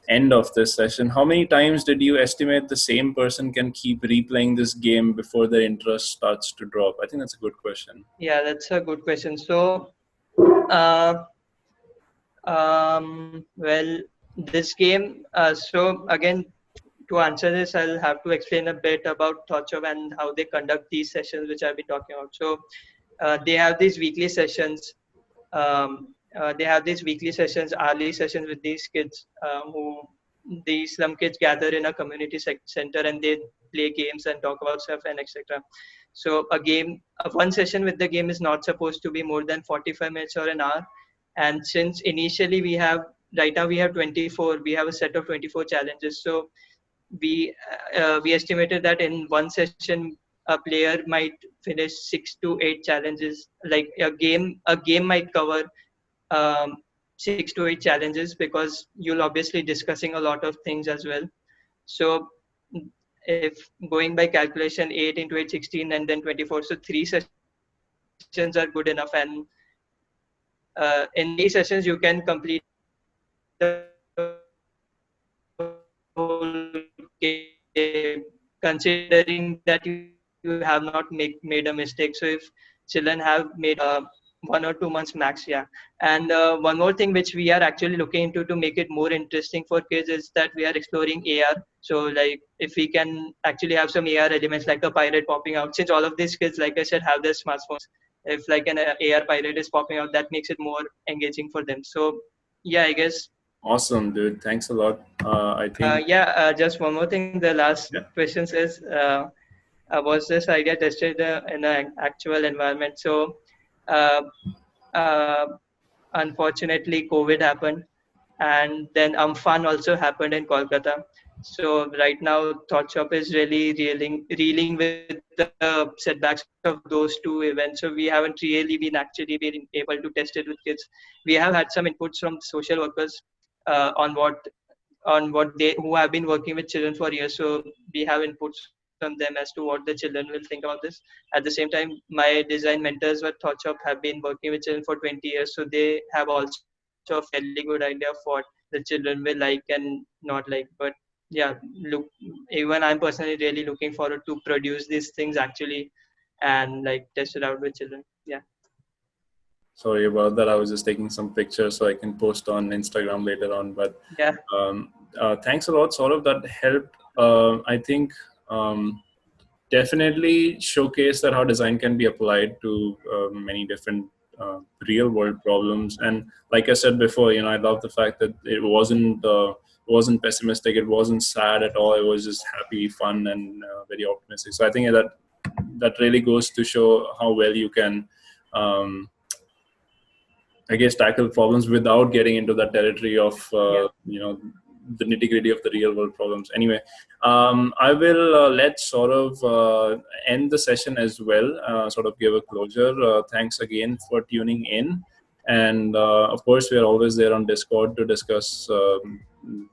end of this session. How many times did you estimate the same person can keep replaying this game before their interest starts to drop? I think that's a good question. Yeah, that's a good question. So, well, this game. So again, to answer this, I'll have to explain a bit about ThoughtShop and how they conduct these sessions, which I've been talking about. So, they have these weekly sessions. Hourly sessions with these kids who these slum kids gather in a community center, and they play games and talk about stuff and etc. So one session with the game is not supposed to be more than 45 minutes or an hour. And since initially right now we have 24, we have a set of 24 challenges. So we estimated that in one session a player might finish 6 to 8 challenges. Like a game might cover 6 to 8 challenges, because you'll obviously discussing a lot of things as well. So if going by calculation, 8 into 8, 16, and then 24, so 3 sessions are good enough. And in 3 sessions you can complete the whole game, considering that you have not made a mistake. So if children have made 1 or 2 months max, yeah. And one more thing which we are actually looking into to make it more interesting for kids is that we are exploring AR. So like if we can actually have some AR elements like a pirate popping out, since all of these kids, like I said, have their smartphones. If like an AR pirate is popping out, that makes it more engaging for them. So yeah, I guess. Awesome, dude. Thanks a lot. I think. Just one more thing. The last question says, was this idea tested in an actual environment? So, unfortunately, COVID happened, and then Amphan also happened in Kolkata. So right now, ThoughtShop is really reeling with the setbacks of those 2 events. So we haven't really been able to test it with kids. We have had some inputs from social workers on what they who have been working with children for years. So we have inputs from them as to what the children will think about this. At the same time, my design mentors with ThoughtShop have been working with children for 20 years, so they have also a fairly good idea of what the children will like and not like. But yeah, even I'm personally really looking forward to produce these things actually and like test it out with children. Yeah. Sorry about that. I was just taking some pictures so I can post on Instagram later on. But yeah, thanks a lot, Saurav. That helped. I think definitely showcase that how design can be applied to many different real world problems. And like I said before, I love the fact that it wasn't pessimistic. It wasn't sad at all. It was just happy, fun, and very optimistic. So I think that really goes to show how well you can. I guess tackle problems without getting into that territory of the nitty-gritty of the real world problems. Anyway, I will let Saurav end the session as well, sort of give a closure. Thanks again for tuning in. And of course, we are always there on Discord to discuss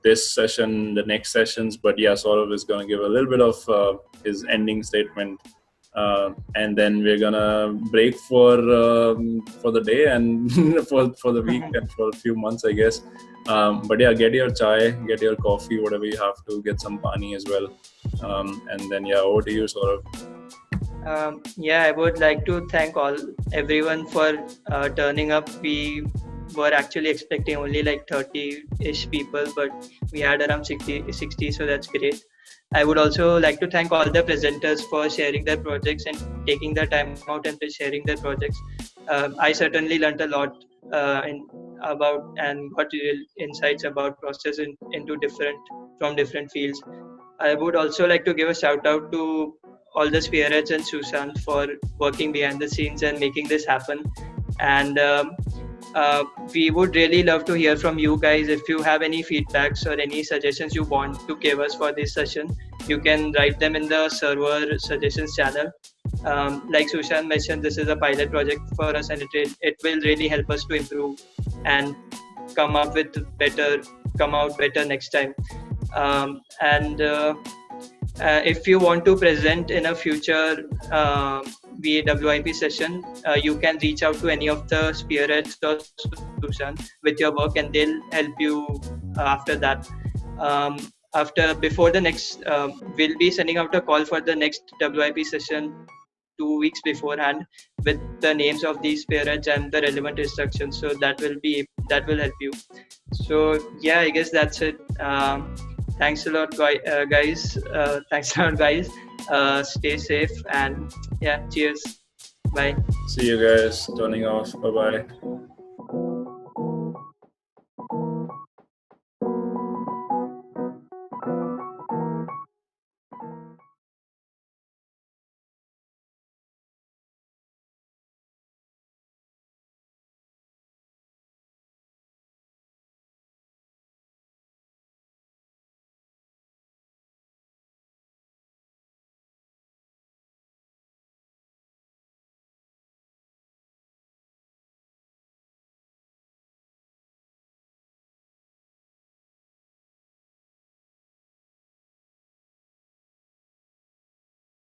this session, the next sessions. But yeah, Saurav is going to give a little bit of his ending statement. And then we're gonna break for the day and for the week and for a few months, I guess. But yeah, get your chai, get your coffee, whatever you have to, get some pani as well. And then yeah, over to you, Saurav. Yeah, I would like to thank everyone for turning up. We were actually expecting only like 30-ish people, but we had around 60, so that's great. I would also like to thank all the presenters for sharing their projects and taking the time out and sharing their projects. I certainly learned a lot about and got real insights about process from different fields. I would also like to give a shout out to all the spearheads and Sushant for working behind the scenes and making this happen. And we would really love to hear from you guys. If you have any feedbacks or any suggestions you want to give us for this session, you can write them in the server suggestions channel. Like Sushant mentioned, this is a pilot project for us, and it will really help us to improve and come out better next time. If you want to present in a future WIP session, you can reach out to any of the spearheads or Sushant with your work, and they'll help you after that. Before the next, we'll be sending out a call for the next WIP session 2 weeks beforehand with the names of these spearheads and the relevant instructions. So that will help you. So yeah, I guess that's it. Thanks a lot, guys. Thanks a lot, guys. Stay safe and yeah, cheers. Bye. See you guys. Turning off. Bye bye.